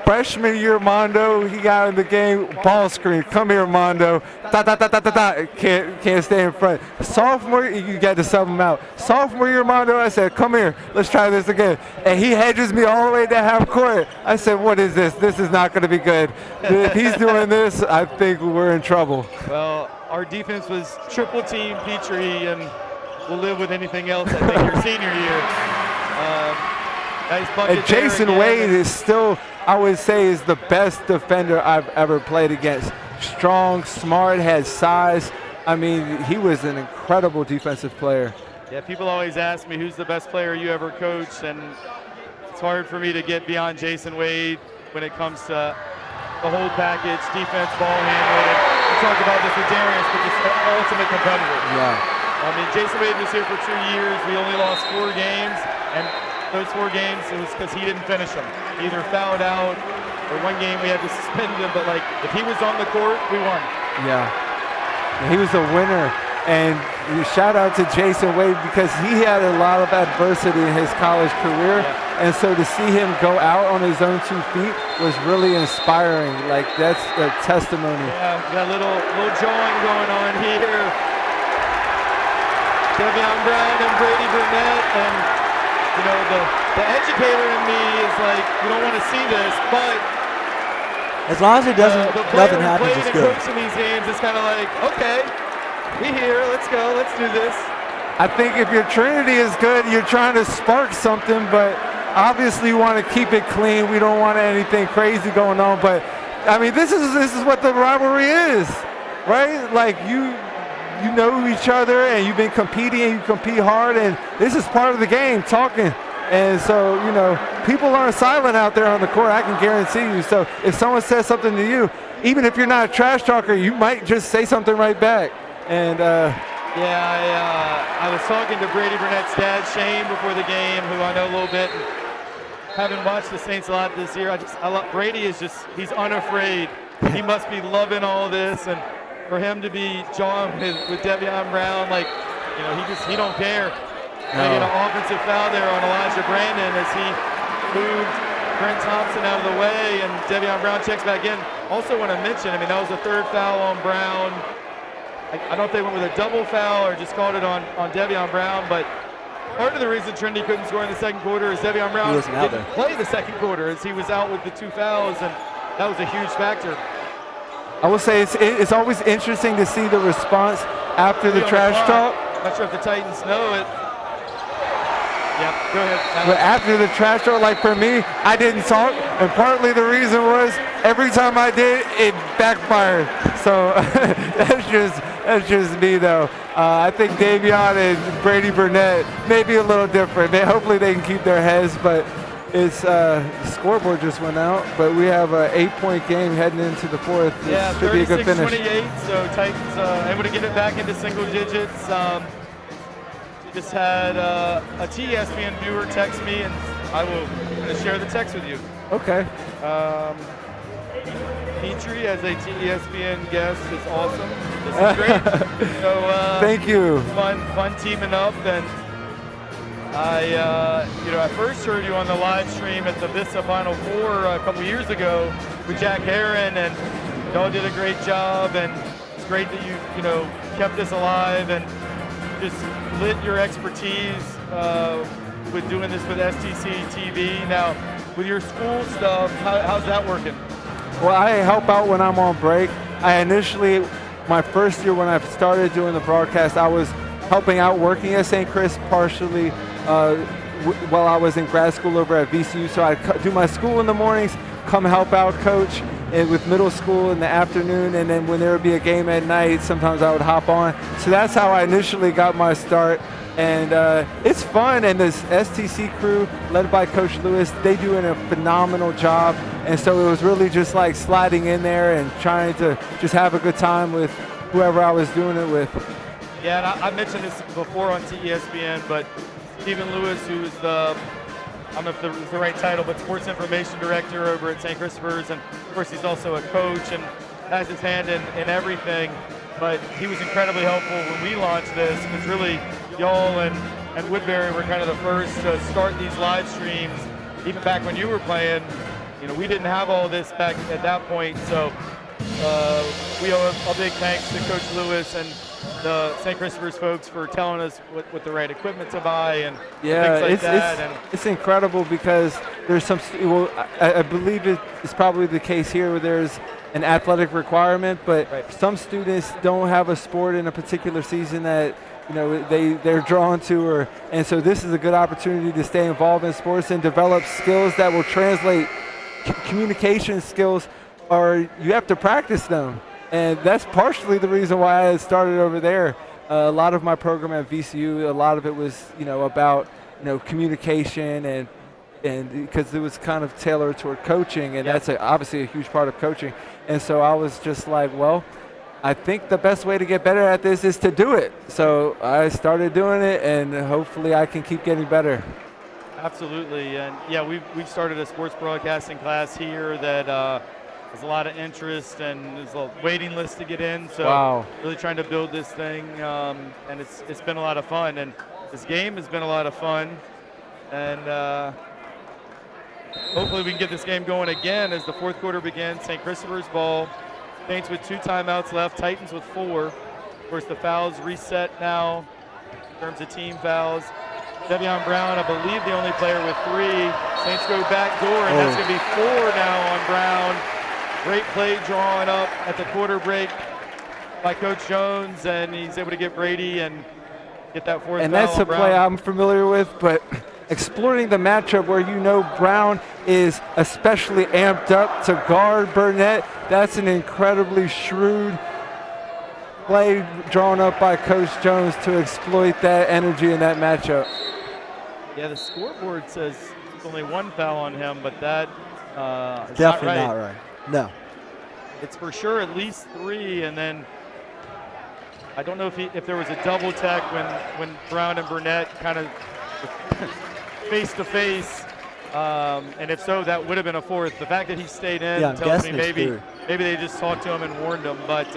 Freshman year Mondo, he got in the game, ball screen. Come here, Mondo. Can't stay in front. Sophomore, you got to sub him out. Sophomore year Mondo, I said, come here, let's try this again. And he hedges me all the way to half court. I said, what is this? This is not going to be good. If he's doing this, I think we're in trouble. Well, our defense was triple team Petrie, and we'll live with anything else, I think, your senior year. Nice bucket. And Jason Wade is still, I would say, is the best defender I've ever played against. Strong, smart, has size. I mean, he was an incredible defensive player. Yeah, people always ask me who's the best player you ever coached, and it's hard for me to get beyond Jason Wade when it comes to the whole package, defense, ball handling. We talked about this with Darius, but just an ultimate competitor. Yeah. I mean, Jason Wade was here for 2 years. We only lost 4 games, and those 4 games, it was because he didn't finish them. Either fouled out, or one game we had to suspend him, but like, if he was on the court, we won. Yeah. He was a winner. And shout out to Jason Wade, because he had a lot of adversity in his college career. Yeah. And so to see him go out on his own 2 feet was really inspiring. Like, that's a testimony. Yeah, we got a little jawing going on here. Devion Brown and Brady Burnett, and you know, the educator in me is like, you don't want to see this, but as long as it doesn't, nothing happens, it's good. Coaching these games, it's kind of like, okay, we here, let's go, let's do this. I think if your Trinity is good, you're trying to spark something, but obviously you want to keep it clean. We don't want anything crazy going on, but I mean, this is what the rivalry is, right? Like, you know each other, and you've been competing, and you compete hard, and this is part of the game, talking. And so, you know, people aren't silent out there on the court, I can guarantee you. So if someone says something to you, even if you're not a trash talker, you might just say something right back. And I was talking to Brady Burnett's dad, Shane, before the game, who I know a little bit. And having watched the Saints a lot this year, I love Brady. He's unafraid. He must be loving all this, and for him to be jawing with Devion Brown, like, you know, he don't care. No. They get an offensive foul there on Elijah Brandon as he moved Brent Thompson out of the way, and Devion Brown checks back in. Also want to mention, I mean, that was the 3rd foul on Brown. I don't know if they went with a double foul or just called it on Devion Brown, but part of the reason Trinity couldn't score in the second quarter is Devion Brown He wasn't out didn't there. play the second quarter as he was out with the 2 fouls, and that was a huge factor. I will say it's always interesting to see the response after the On trash clock. talk. Not sure if the Titans know it. Yeah, go ahead. But after the trash talk, like for me, I didn't talk, and partly the reason was every time I did, it backfired. So that's just me though. I think Davion and Brady Burnett may be a little different. Hopefully they can keep their heads, but it's the scoreboard just went out. But we have an 8-point game heading into the fourth. Yeah, This should be a good finish. 36-28, so Titans able to get it back into single digits. Just had a TESPN viewer text me, and I will share the text with you. Okay. Petrie as a TESPN guest is awesome. This is great. So Thank you. fun teaming up, and I first heard you on the live stream at the Vista Final Four a couple years ago with Jack Heron, and y'all did a great job, and it's great that you kept us alive and just lit your expertise with doing this with STC TV. Now, with your school stuff, how's that working? Well, I help out when I'm on break. I initially, my first year when I started doing the broadcast, I was helping out working at St. Chris partially while I was in grad school over at VCU. So I'd do my school in the mornings, come help out coach and with middle school in the afternoon, and then when there would be a game at night, sometimes I would hop on. So that's how I initially got my start. And it's fun, and this STC crew, led by Coach Lewis, they do a phenomenal job. And so it was really just like sliding in there and trying to just have a good time with whoever I was doing it with. Yeah, and I mentioned this before on TESPN, but Stephen Lewis, who's the, I don't know if it's the right title, but Sports Information Director over at St. Christopher's, and of course he's also a coach and has his hand in everything. But he was incredibly helpful when we launched this, because really y'all and Woodbury were kind of the first to start these live streams. Even back when you were playing, we didn't have all this back at that point. So we owe a big thanks to Coach Lewis and the St. Christopher's folks for telling us what the right equipment to buy and things like that. It's incredible because there's some, I believe it's probably the case here where there's an athletic requirement, but right. Some students don't have a sport in a particular season that they're drawn to, and so this is a good opportunity to stay involved in sports and develop skills that will translate communication skills, or you have to practice them. And that's partially the reason why I started over there. A lot of my program at VCU, a lot of it was, about, communication and because it was kind of tailored toward coaching, and that's obviously a huge part of coaching. And so I was just like, well, I think the best way to get better at this is to do it. So I started doing it, and hopefully I can keep getting better. Absolutely, and yeah, we've started a sports broadcasting class here that there's a lot of interest, and there's a waiting list to get in. So wow. Really trying to build this thing, and it's been a lot of fun, and this game has been a lot of fun, and hopefully we can get this game going again as the fourth quarter begins. St. Christopher's ball. Saints with 2 timeouts left. Titans with 4. Of course, the fouls reset now in terms of team fouls. Devion Brown, I believe, the only player with 3. Saints go back door, and that's going to be 4 now on Brown. Great play drawn up at the quarter break by Coach Jones, and he's able to get Brady and get that 4th foul And that's on a Brown. play I'm familiar with, but exploring the matchup where Brown is especially amped up to guard Burnett, that's an incredibly shrewd play drawn up by Coach Jones to exploit that energy in that matchup. Yeah, the scoreboard says there's only 1 foul on him, but that is Definitely not not right. No. It's for sure at least 3, and then I don't know if there was a double tech when Brown and Burnett kind of face to face, and if so, that would have been a 4th. The fact that he stayed in tells me maybe they just talked to him and warned him. But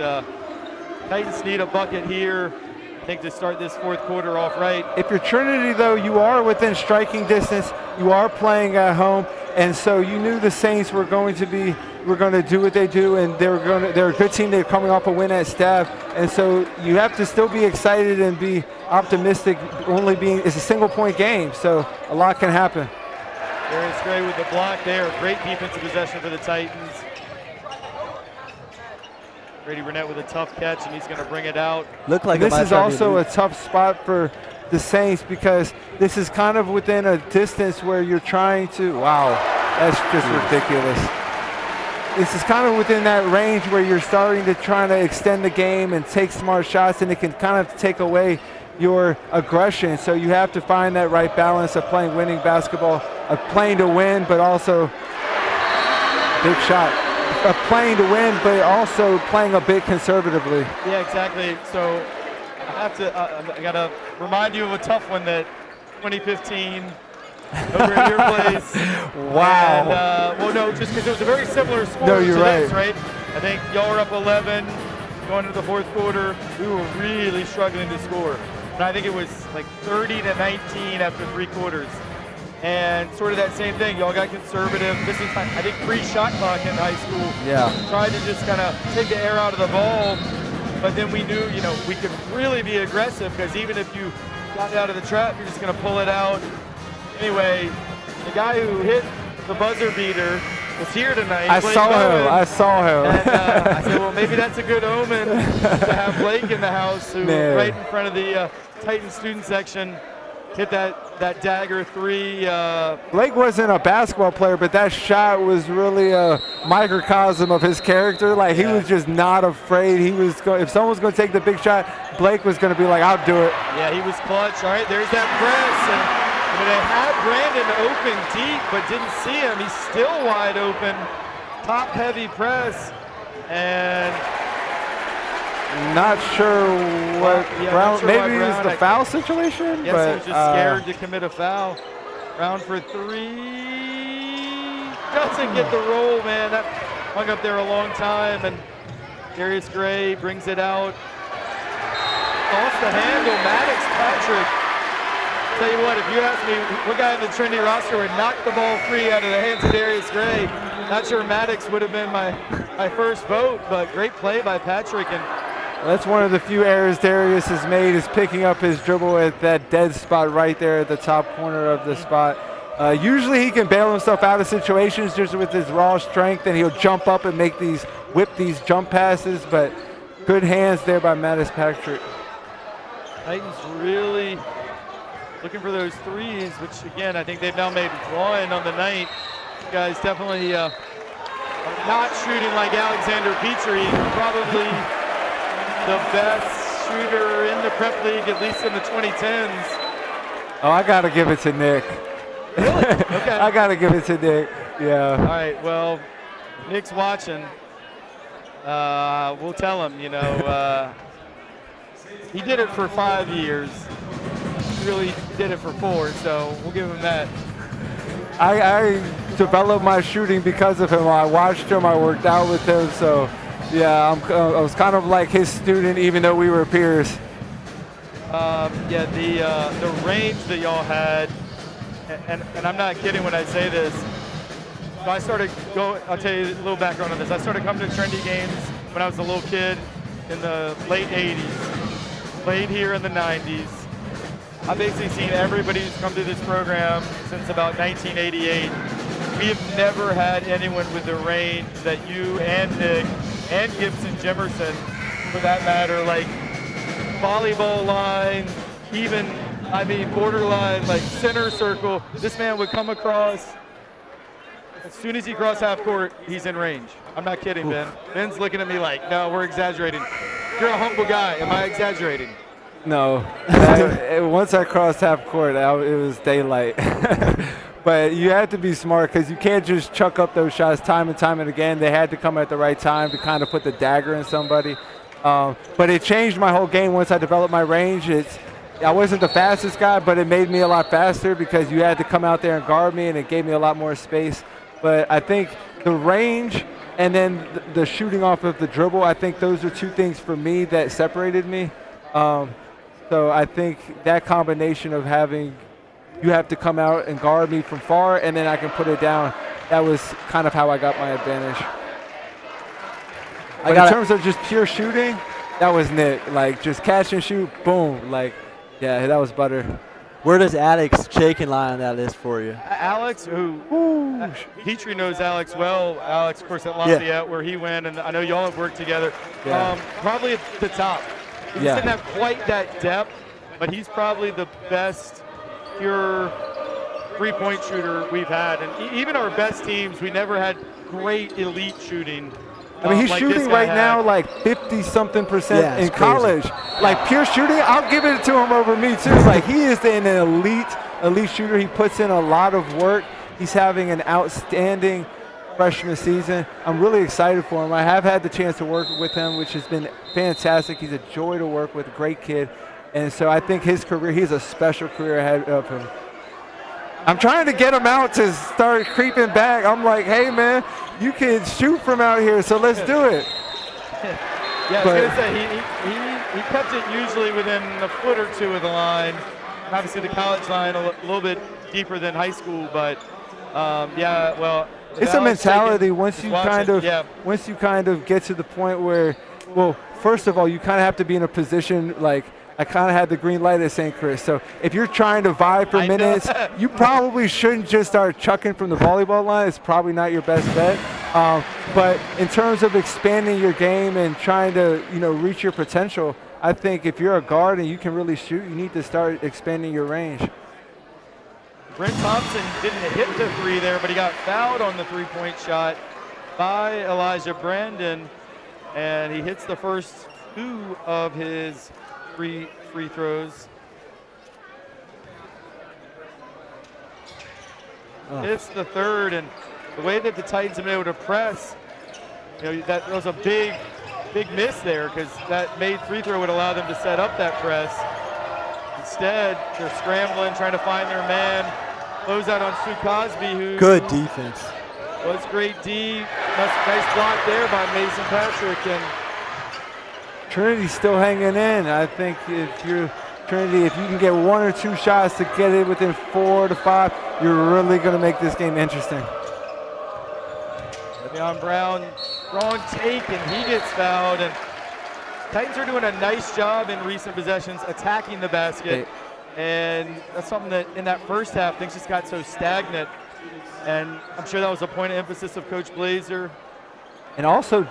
Titans need a bucket here, I think, to start this 4th quarter off right. If you're Trinity, though, you are within striking distance. You are playing at home, and so you knew the Saints were going to be were going to do what they do, and they're a good team. They're coming off a win at Staff, and so you have to still be excited and be optimistic. It's a single-point game, so a lot can happen. Darius Gray with the block there. Great defensive possession for the Titans. Brady Burnett with a tough catch, and he's going to bring it out. Look like this is also a tough spot for the Saints because this is kind of within a distance where you're trying to. Wow, that's just ridiculous. This is kind of within that range where you're starting to try to extend the game and take smart shots, and it can kind of take away your aggression. So you have to find that right balance of playing winning basketball, of playing to win, but also big shot. Of playing to win, but also playing a bit conservatively. Yeah, exactly. So I gotta remind you of a tough one that 2015 over at your place. Wow. And, well, no, just because it was a very similar score No, you're to this, right. right? I think y'all were up 11 going into the fourth quarter. We were really struggling to score. And I think it was like 30-19 after 3 quarters. And sort of that same thing. Y'all got conservative. This is, I think, pre-shot clock in high school. Yeah. Tried to just kind of take the air out of the ball. But then we knew, we could really be aggressive because even if you got it out of the trap, you're just going to pull it out. Anyway, the guy who hit the buzzer beater was here tonight. I Blake saw Bowen. him. I saw him. And I said, well, maybe that's a good omen to have Blake in the house, who Man. right in front of the Titan student section hit that dagger 3. Blake wasn't a basketball player, but that shot was really a microcosm of his character. Like, he was just not afraid. If someone was going to take the big shot, Blake was going to be like, I'll do it. Yeah, he was clutch. All right, there's that press. And they had Brandon open deep, but didn't see him. He's still wide open. Top-heavy press. And not sure what Brown, not sure maybe why it was Brown, the foul situation. Yes, but, he was just scared to commit a foul. Brown for 3. Doesn't get the roll, man. That hung up there a long time. And Darius Gray brings it out. Off the handle, Maddox Patrick. Tell you what, if you ask me what guy on the Trinity roster would knock the ball free out of the hands of Darius Gray, not sure Maddox would have been my first vote, but great play by Patrick. And that's one of the few errors Darius has made, is picking up his dribble at that dead spot right there at the top corner of the spot. Usually he can bail himself out of situations just with his raw strength, and he'll jump up and whip these jump passes, but good hands there by Maddox Patrick. Titans really looking for those threes, which again, I think they've now made 1 on the night. You guys definitely are not shooting like Alexander Petrie, probably the best shooter in the prep league, at least in the 2010s. Oh, I got to give it to Nick. Really? Okay. I got to give it to Nick, yeah. All right, well, Nick's watching. We'll tell him, he did it for 5 years. He really did it for 4, so we'll give him that. I developed my shooting because of him. I watched him, I worked out with him, so yeah, I was kind of like his student, even though we were peers. Yeah, the range that y'all had, and I'm not kidding when I say this. So I'll tell you a little background on this. I started coming to Trinity games when I was a little kid in the late 80s. Played here in the 90s. I've basically seen everybody who's come to this program since about 1988. We have never had anyone with the range that you and Nick and Gibson Jimerson, for that matter, like volleyball line, even, borderline, like center circle. This man would come across. As soon as he crossed half court, he's in range. I'm not kidding, Ben. Ben's looking at me like, no, we're exaggerating. You're a humble guy. Am I exaggerating? No. Once I crossed half court, it was daylight. But you have to be smart because you can't just chuck up those shots time and time and again. They had to come at the right time to kind of put the dagger in somebody. But it changed my whole game once I developed my range. I wasn't the fastest guy, but it made me a lot faster because you had to come out there and guard me, and it gave me a lot more space. But I think the range and then the shooting off of the dribble, I think those are 2 things for me that separated me. So I think that combination of you have to come out and guard me from far, and then I can put it down, that was kind of how I got my advantage. But in terms of just pure shooting, that was Nick. Like, just catch and shoot, boom. Like, yeah, that was butter. Where does Alex Chaikin lie on that list for you? Alex, who Petrie knows Alex well. Alex, of course, at Lafayette, where he went, and I know y'all have worked together. Yeah. Probably at the top. He didn't have quite that depth, but he's probably the best pure three-point shooter we've had. And even our best teams, we never had great elite shooting. I mean, he's like shooting right now like 50-something% in college. Like, pure shooting, I'll give it to him over me, too. Like, he is an elite shooter. He puts in a lot of work. He's having an outstanding freshman season. I'm really excited for him. I have had the chance to work with him, which has been fantastic. He's a joy to work with, a great kid. And so I think his career, he has a special career ahead of him. I'm trying to get him out to start creeping back. I'm like, hey, man, you can shoot from out here, so let's do it. Yeah, I was going to say, he kept it usually within a foot or two of the line. Obviously, the college line a little bit deeper than high school, but yeah, well. It's a mentality once you kind of get to the point where, well, first of all, you kind of have to be in a position like, I kind of had the green light at St. Chris. So if you're trying to vie for minutes, you probably shouldn't just start chucking from the volleyball line. It's probably not your best bet. But in terms of expanding your game and trying to, reach your potential, I think if you're a guard and you can really shoot, you need to start expanding your range. Brent Thompson didn't hit the three there, but he got fouled on the three-point shot by Elijah Brandon, and he hits the first two of his free throws. It's the third, and the way that the Titans have been able to press, that was a big miss there, because that made free throw would allow them to set up that press. Instead, they're scrambling, trying to find their man. Close out on Stu Cosby, who good defense. Was great D. Nice block there by Mason Patrick, and Trinity's still hanging in. I think if you're Trinity, if you can get one or two shots to get it within 4 to 5, you're really going to make this game interesting. Devion Brown, wrong take, and he gets fouled. And Titans are doing a nice job in recent possessions attacking the basket. And that's something that in that first half, things just got so stagnant. And I'm sure that was a point of emphasis of Coach Blazer. And also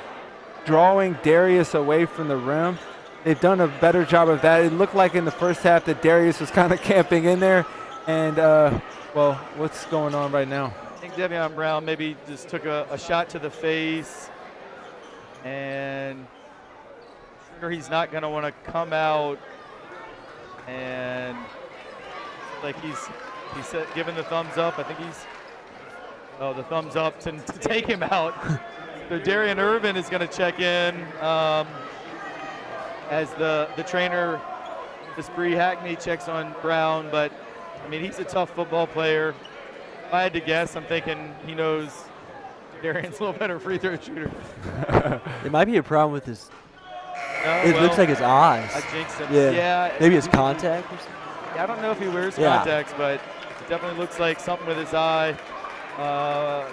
drawing Darius away from the rim. They've done a better job of that. It looked like in the first half that Darius was kind of camping in there. And, well, what's going on right now? I think Devion Brown maybe just took a shot to the face. And I'm sure he's not going to want to come out. And like he's given the thumbs up. I think the thumbs up to take him out. So Darian Irvin is going to check in as the trainer, Bree Hackney, checks on Brown. But I mean, he's a tough football player. If I had to guess, I'm thinking he knows Darian's a little better free throw shooter. It might be a problem with his. It looks like his eyes. I jinxed him. Yeah. Maybe his contact or something. Yeah, I don't know if he wears contacts, but it definitely looks like something with his eye.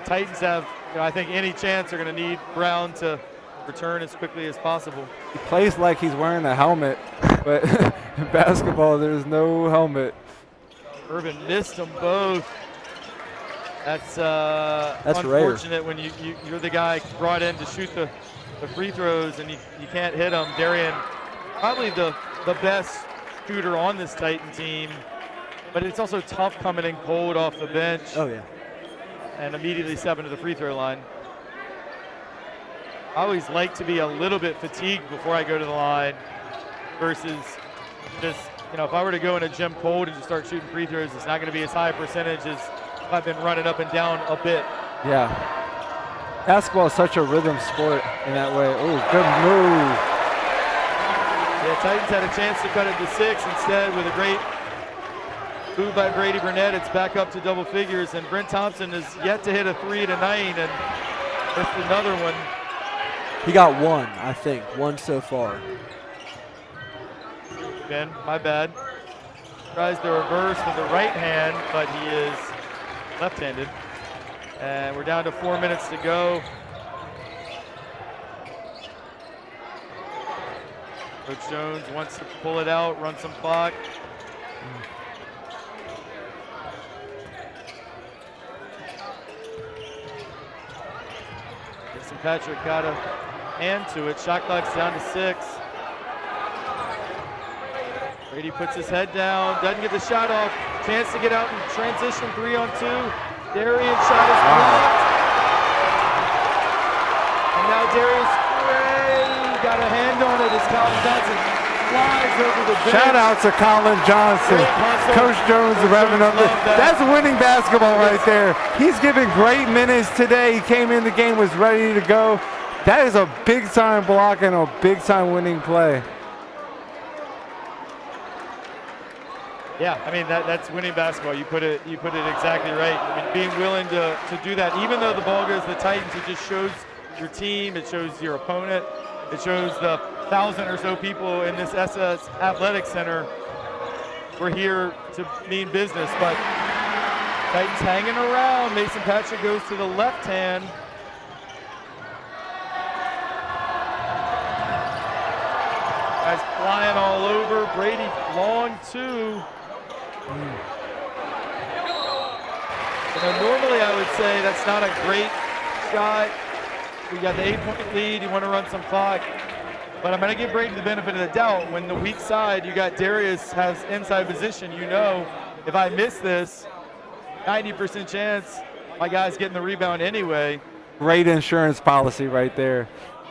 Titans have, I think, any chance they're going to need Brown to return as quickly as possible. He plays like he's wearing a helmet, but in basketball, there's no helmet. Irvin missed them both. That's rare. unfortunate when you're the guy brought in to shoot the free throws and you can't hit them. Darian, probably the best shooter on this Titan team, but it's also tough coming in cold off the bench. Oh, yeah. And immediately stepping to the free throw line. I always like to be a little bit fatigued before I go to the line versus just, if I were to go in a gym cold and just start shooting free throws, it's not going to be as high a percentage as if I've been running up and down a bit. Yeah. Basketball is such a rhythm sport in that way. Oh, good move. Yeah, Titans had a chance to cut it to 6. Instead, with a great move by Brady Burnett, it's back up to double figures. And Brent Thompson is yet to hit a 3 tonight, and just another one. He got one, I think. One so far. Ben, my bad. Tries the reverse with the right hand, but he is left-handed. And we're down to 4 minutes to go. Coach Jones wants to pull it out, run some clock. Mason Patrick got a hand to it. Shot clock's down to 6. Brady puts his head down, doesn't get the shot off. Chance to get out in transition, 3-on-2. Darian shot is blocked. And now Darius Gray got a hand on it as Colin Johnson flies over the bench. Shout out to Colin Johnson. Coach Jones revving up. That's winning basketball right there. He's giving great minutes today. He came in the game, was ready to go. That is a big time block and a big time winning play. Yeah, I mean that's winning basketball. You put it exactly right. I mean, being willing to do that, even though the ball goes to the Titans, it just shows your team, it shows your opponent, it shows the 1,000 or so people in this SS Athletic Center. We're here to mean business, but Titans hanging around. Mason Patrick goes to the left hand. Guys flying all over. Brady long 2. Normally I would say that's not a great shot. We got the 8-point lead. You want to run some clock. But I'm going to give Brady the benefit of the doubt. When the weak side, you got Darius has inside position. You know, if I miss this, 90% chance my guy's getting the rebound anyway. Great insurance policy right there.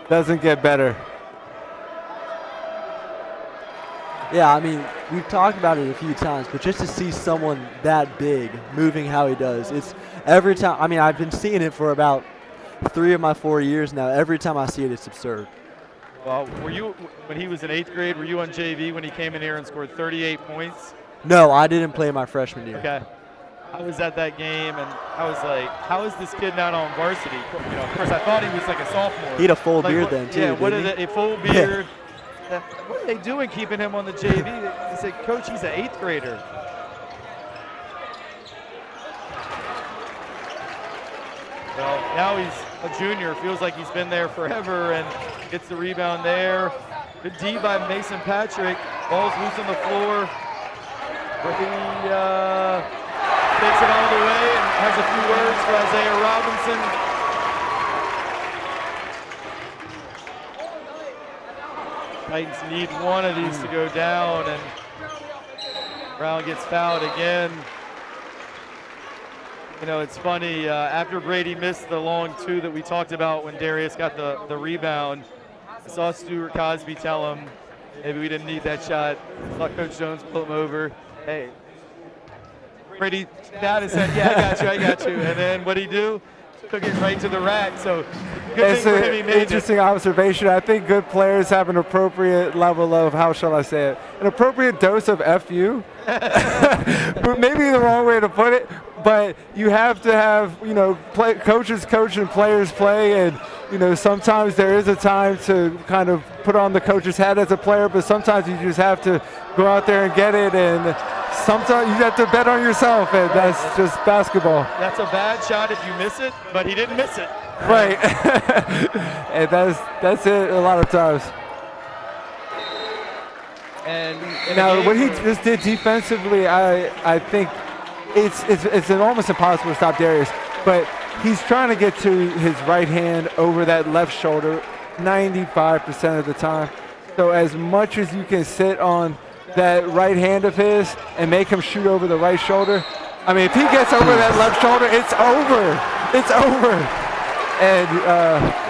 Doesn't get better. Yeah, I mean, we've talked about it a few times, but just to see someone that big moving how he does, it's every time. I mean, I've been seeing it for about 3 of my 4 years now. Every time I see it, it's absurd. Well, were you, when he was in 8th grade, were you on JV when he came in here and scored 38 points? No, I didn't play my freshman year. Okay. I was at that game, and I was like, how is this kid not on varsity? You know, of course, I thought he was like a sophomore. He had a full beard what, then, too. Yeah, what is didn't it? A full beard. What are they doing keeping him on the JV? They said, Coach, he's an 8th grader. Well, now he's a junior. Feels like he's been there forever and gets the rebound there. Good D by Mason Patrick. Ball's loose on the floor. Brady takes it all the way and has a few words for Isaiah Robinson. Titans need one of these to go down, and Brown gets fouled again. You know, it's funny, after Brady missed the long 2 that we talked about when Darius got the rebound, I saw Stuart Cosby tell him, maybe we didn't need that shot. I saw Coach Jones pull him over. Hey, Brady nodded and said, yeah, I got you. And then what'd he do? Took it right to the rack. So good It's thing for him he an made interesting observation. I think good players have an appropriate level of, how shall I say it, an appropriate dose of FU. Maybe the wrong way to put it, but you have to have, you know, coaches coach and players play, and, you know, sometimes there is a time to kind of put on the coach's hat as a player, but sometimes you just have to go out there and get it, and sometimes you have to bet on yourself, and that's just basketball. That's a bad shot if you miss it, but he didn't miss it. Right. And that's it a lot of times. And Now, what he just did defensively, I think it's almost impossible to stop Darius, but he's trying to get to his right hand over that left shoulder 95% of the time. So as much as you can sit on that right hand of his and make him shoot over the right shoulder, I mean, if he gets over that left shoulder, it's over. It's over. And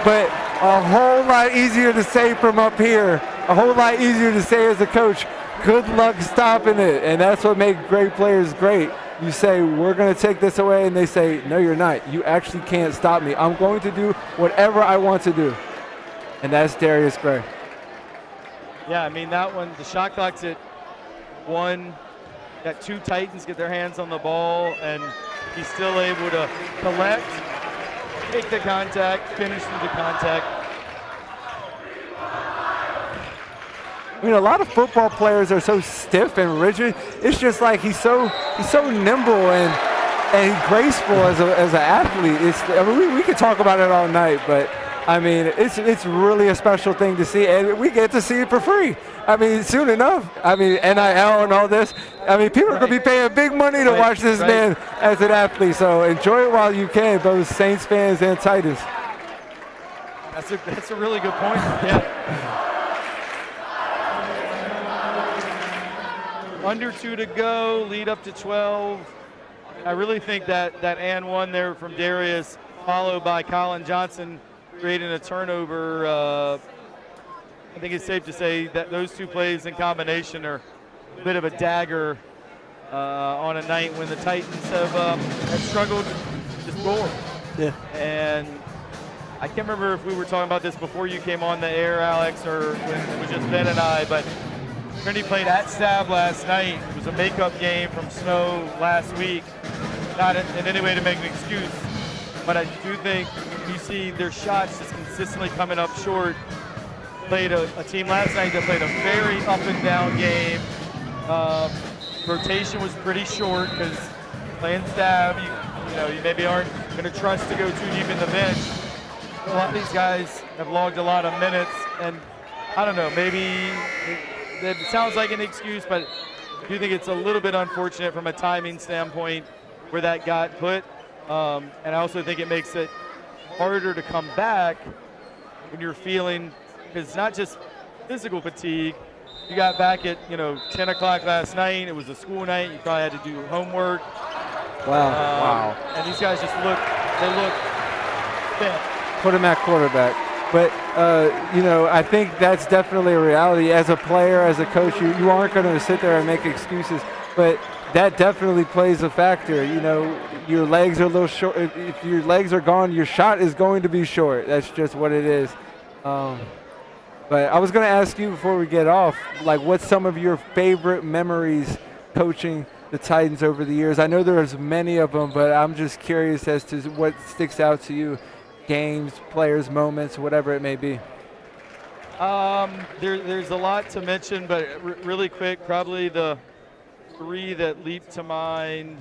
but a whole lot easier to say from up here. A whole lot easier to say as a coach. Good luck stopping it, and that's what makes great players great. You say, we're going to take this away, and they say, no, you're not. You actually can't stop me. I'm going to do whatever I want to do. And that's Darius Gray. Yeah, I mean, that one, the shot clock's at 1. Got 2 Titans get their hands on the ball, and he's still able to collect, take the contact, finish through the contact. I mean, a lot of football players are so stiff and rigid. It's just like he's so nimble and graceful as an athlete. I mean, we could talk about it all night, but I mean, it's really a special thing to see, and we get to see it for free. I mean, soon enough. I mean, NIL and all this. I mean, people are going to be paying big money to watch this man as an athlete. So enjoy it while you can, both Saints fans and Titans. That's a really good point. Yeah. Under 2 to go, lead up to 12. I really think that and one there from Darius, followed by Colin Johnson, creating a turnover. I think it's safe to say that those two plays in combination are a bit of a dagger on a night when the Titans have struggled to score. Yeah. And I can't remember if we were talking about this before you came on the air, Alex, or when it was just Ben and I, but Trinity played at Stab last night. It was a makeup game from snow last week. Not in any way to make an excuse, but I do think you see their shots just consistently coming up short. Played a team last night that played a very up and down game. Rotation was pretty short because playing Stab, you maybe aren't going to trust to go too deep in the bench. A lot of these guys have logged a lot of minutes, and I don't know, maybe it sounds like an excuse, but I do think it's a little bit unfortunate from a timing standpoint where that got put. And I also think it makes it harder to come back when you're feeling, because it's not just physical fatigue. You got back at 10 o'clock last night. It was a school night. You probably had to do homework. Wow. And these guys just look fit. Put him at quarterback. But, I think that's definitely a reality. As a player, as a coach, you aren't going to sit there and make excuses. But that definitely plays a factor. Your legs are a little short. If your legs are gone, your shot is going to be short. That's just what it is. But I was going to ask you before we get off, what's some of your favorite memories coaching the Titans over the years? I know there's many of them, but I'm just curious as to what sticks out to you. Games, players, moments, whatever it may be. There's a lot to mention, but really quick, probably the 3 that leap to mind.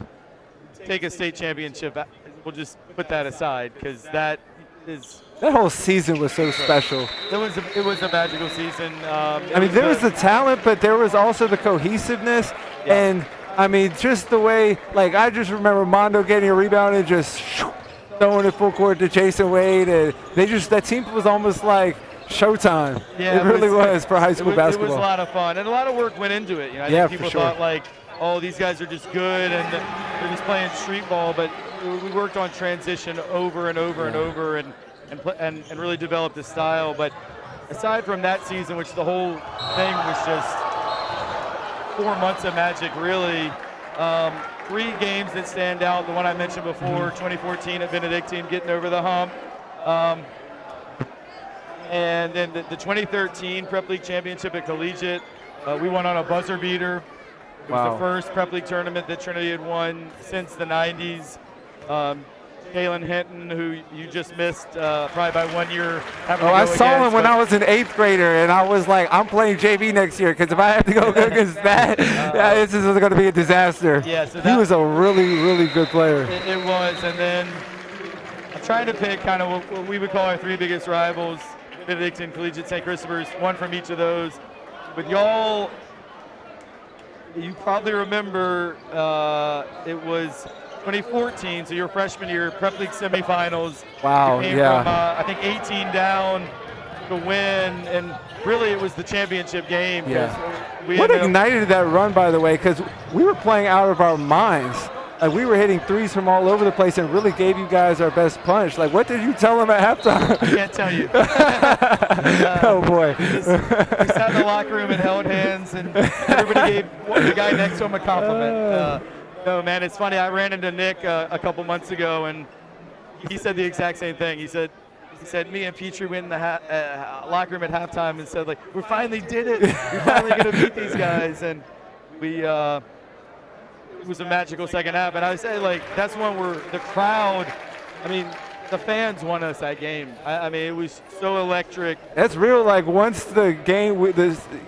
Take a state championship. We'll just put that aside because that whole season was so special. It was a magical season. There was the talent, but there was also the cohesiveness, and just the way. I just remember Mondo getting a rebound and just throwing it full court to Jason Wade, and that team was almost like showtime. Yeah, it really was for high school basketball. It was a lot of fun, and a lot of work went into it. I think people thought oh, these guys are just good and they're just playing street ball, but we worked on transition over and over and over, and really developed the style. But aside from that season, which the whole thing was just 4 months of magic, really. 3 games that stand out. The one I mentioned before, 2014 at Benedictine, getting over the hump. And then the 2013 Prep League Championship at Collegiate, we won on a buzzer beater. It was the first Prep League tournament that Trinity had won since the 90s. Kalen Hinton, who you just missed probably by 1 year. I saw him when I was an 8th grader, and I was like, I'm playing JV next year because if I have to go against that, this is going to be a disaster. Yeah, so he was a really, really good player. It was, and then I'm trying to pick kind of what we would call our 3 biggest rivals, Benedictine, Collegiate, St. Christopher's, one from each of those. With y'all, you probably remember it was 2014, so your freshman year, Prep League semifinals. Wow, came from, I think 18 down to win, and really it was the championship game. Yeah. What ignited that run, by the way, because we were playing out of our minds. We were hitting threes from all over the place and really gave you guys our best punch. What did you tell them at halftime? I can't tell you. Oh, boy. We sat in the locker room and held hands, and everybody gave the guy next to him a compliment. No, man, it's funny. I ran into Nick a couple months ago, and he said the exact same thing. He said, me and Petrie went in the locker room at halftime and said, we finally did it. We're finally going to beat these guys. And it was a magical second half. And I would say, that's one where the crowd, the fans won us that game. It was so electric. That's real. Once the game,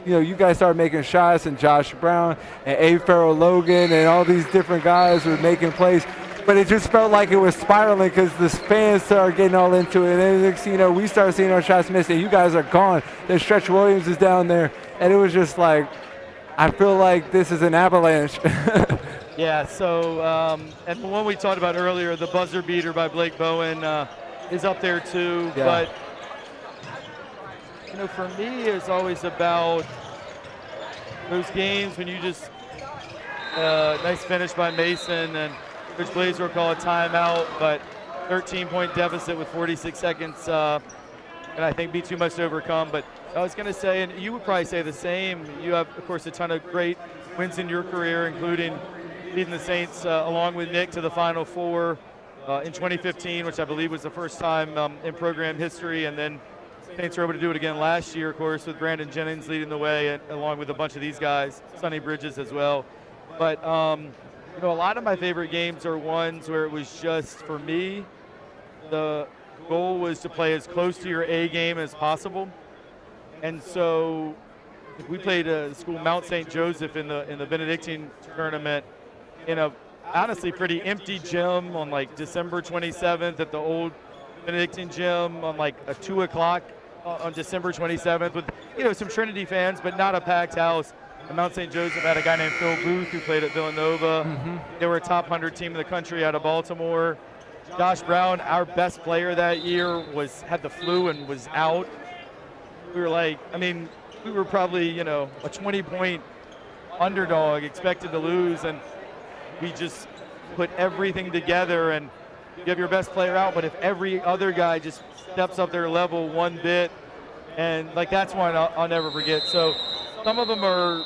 you guys started making shots, and Josh Brown and A. Farrell Logan and all these different guys were making plays. but it just felt like it was spiraling because the fans started getting all into it. And then next thing you know, we started seeing our shots missed, and you guys are gone. Then Stretch Williams is down there, and it was just like, I feel like this is an avalanche. Yeah, so, and the one we talked about earlier, the buzzer beater by Blake Bowen is up there too. Yeah. But, you know, for me, it's always about those games when you just, nice finish by Mason, and Coach Blazer will call a timeout, but 13-point deficit with 46 seconds, and I think be too much to overcome. But I was going to say, and you would probably say the same, you have, of course, a ton of great wins in your career, including leading the Saints along with Nick to the Final Four in 2015, which I believe was the first time in program history, and then Saints were able to do it again last year, of course, with Brandon Jennings leading the way, along with a bunch of these guys, Sonny Bridges as well. But, you know, a lot of my favorite games are ones where it was just, for me, the goal was to play as close to your A game as possible. And so we played a school, Mount St. Joseph, in the Benedictine tournament in a honestly pretty empty gym on like December 27th at the old Benedictine gym on like a 2 o'clock on December 27th with, you know, some Trinity fans, but not a packed house. And Mount St. Joseph had a guy named Phil Booth who played at Villanova. Mm-hmm. They were a top 100 team in the country out of Baltimore. Josh Brown, our best player that year, had the flu and was out. We were like, I mean, we were probably, you know, a 20-point underdog expected to lose, and we just put everything together, and you have your best player out, but if every other guy just steps up their level one bit, and like that's one I'll never forget. So some of them are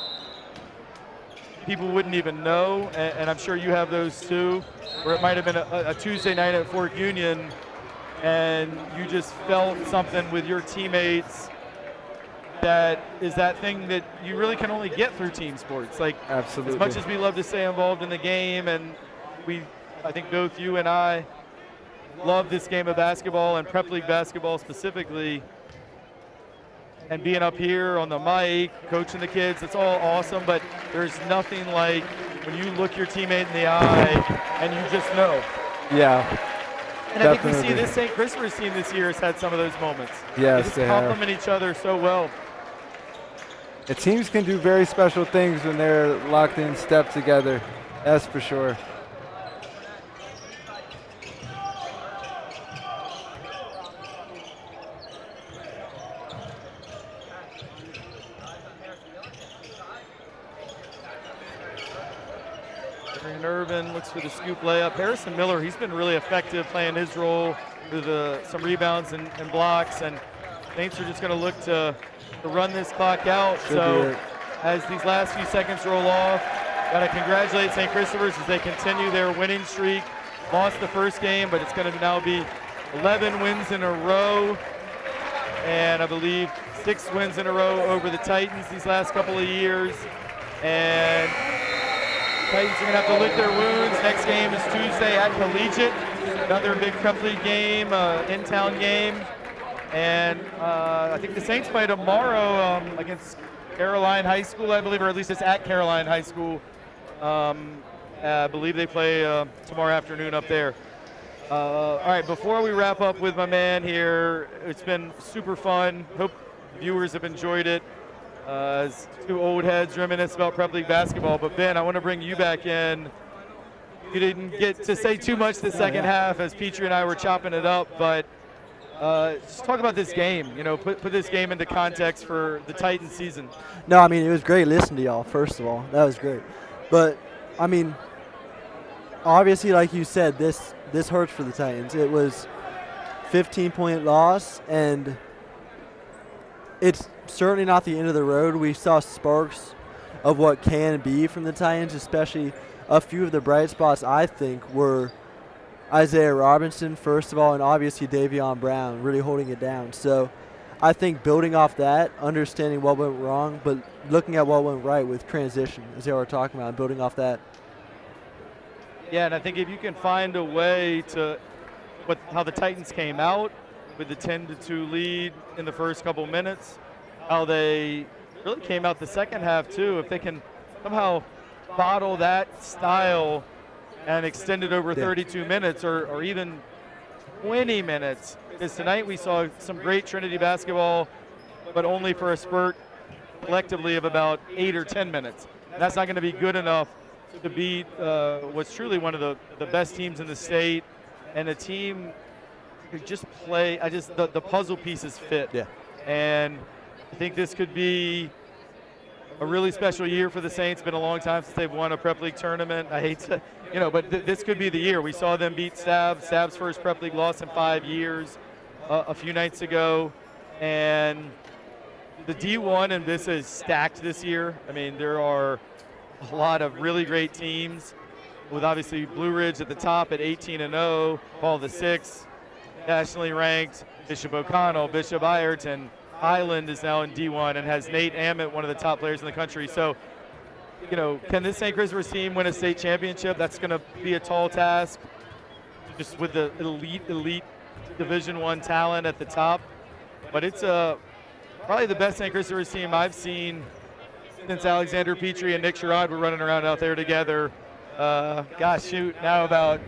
people wouldn't even know, and I'm sure you have those too, where it might have been a Tuesday night at Fort Union, and you just felt something with your teammates that is that thing that you really can only get through team sports. Like, Absolutely. as much as we love to stay involved in the game, and I think both you and I love this game of basketball and prep league basketball specifically, and being up here on the mic, coaching the kids, it's all awesome, but there's nothing like when you look your teammate in the eye and you just know. Yeah. And I think we Definitely. see this St. Christopher's team this year has had some of those moments. Yes, they just they have. complement each other so well. The teams can do very special things when they're locked in step together. That's for sure. Adrian Irvin looks for the scoop layup. Harrison Miller, he's been really effective playing his role with some rebounds and blocks, and Saints are just going to look to run this clock out. Should be So it. as these last few seconds roll off, got to congratulate St. Christopher's as they continue their winning streak. Lost the first game, but it's going to now be 11 wins in a row, and I believe 6 wins in a row over the Titans these last couple of years. And Titans are going to have to lick their wounds. Next game is Tuesday at Collegiate, another big Prep League game, in-town game. And I think the Saints play tomorrow against Caroline High School, I believe, or at least it's at Caroline High School. I believe they play tomorrow afternoon up there. All right, before we wrap up with my man here, it's been super fun. Hope viewers have enjoyed it. As two old heads reminisce about Prep League basketball. But Ben, I want to bring you back in. You didn't get to say too much the second half as Petrie and I were chopping it up, but just talk about this game. You know, put this game into context for the Titans season. No, I mean, it was great listening to y'all, first of all. That was great. But, I mean, obviously, like you said, this hurts for the Titans. It was 15-point loss, and it's certainly not the end of the road. We saw sparks of what can be from the Titans, especially a few of the bright spots, I think, were Isaiah Robinson, first of all, and obviously Davion Brown really holding it down. So I think building off that, understanding what went wrong, but looking at what went right with transition, as they were talking about, and building off that. Yeah, and I think if you can find a way to how the Titans came out with the 10-2 lead in the first couple minutes, how they really came out the second half too, if they can somehow bottle that style and extended over 32 minutes or even 20 minutes. Because tonight we saw some great Trinity basketball, but only for a spurt collectively of about 8 or 10 minutes. That's not going to be good enough to beat what's truly one of the best teams in the state, and a team could just play. The puzzle pieces fit. Yeah. And I think this could be a really special year for the Saints. Been a long time since they've won a Prep League tournament. I hate to, but this could be the year. We saw them beat Stab. Stab's first Prep League loss in 5 years a few nights ago. And the D1 and this is stacked this year. I mean, there are a lot of really great teams, with obviously Blue Ridge at the top at 18-0, Paul VI, nationally ranked, Bishop O'Connell, Bishop Ireton. Highland is now in D1 and has Nate Ammett, one of the top players in the country. So, can this St. Christopher's team win a state championship? That's going to be a tall task, just with the elite Division I talent at the top. But it's probably the best St. Christopher's team I've seen since Alexander Petrie and Nick Sherrod were running around out there together. Now about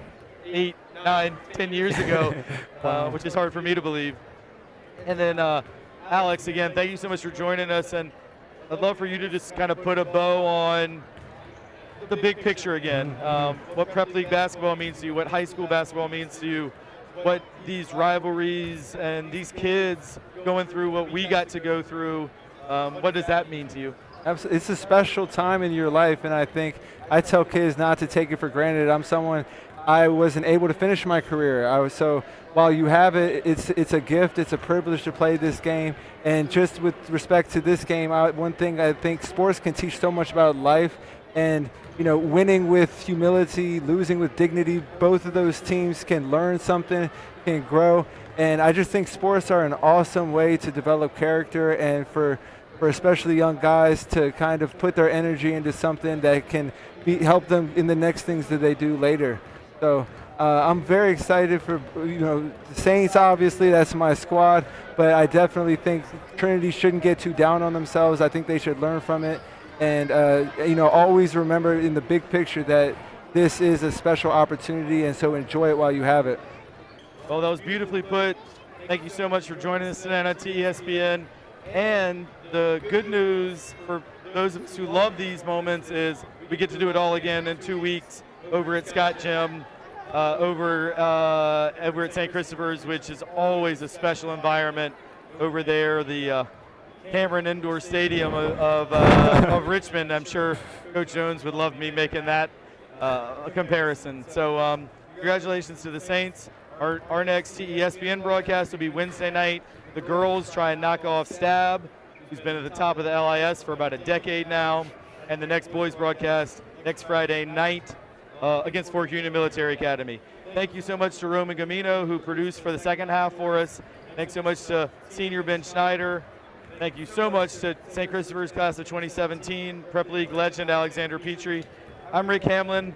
8, 9, 10 years ago, which is hard for me to believe. And then Alex, again, thank you so much for joining us, and I'd love for you to just kind of put a bow on the big picture again. What Prep League basketball means to you, what high school basketball means to you, what these rivalries and these kids going through what we got to go through, what does that mean to you? It's a special time in your life, and I think I tell kids not to take it for granted. I wasn't able to finish my career. So while you have it, it's a gift, it's a privilege to play this game. And just with respect to this game, one thing I think sports can teach so much about life, and winning with humility, losing with dignity, both of those teams can learn something, can grow. And I just think sports are an awesome way to develop character, and for especially young guys to kind of put their energy into something that can help them in the next things that they do later. So I'm very excited for the Saints. Obviously, that's my squad, but I definitely think Trinity shouldn't get too down on themselves. I think they should learn from it, and always remember in the big picture that this is a special opportunity, and so enjoy it while you have it. Well, that was beautifully put. Thank you so much for joining us tonight on TESPN. And the good news for those of us who love these moments is we get to do it all again in 2 weeks over at Scott Gym, over at St. Christopher's, which is always a special environment over there, the Cameron Indoor Stadium of Richmond. I'm sure Coach Jones would love me making that a comparison. So congratulations to the Saints. Our next TESPN broadcast will be Wednesday night. The girls try and knock off Stab, who's been at the top of the LIS for about a decade now. And the next boys broadcast next Friday night against Fork Union Military Academy. Thank you so much to Roman Gamino, who produced for the second half for us. Thanks so much to senior Ben Schneider. Thank you so much to St. Christopher's class of 2017, Prep League legend Alexander Petrie. I'm Rick Hamlin.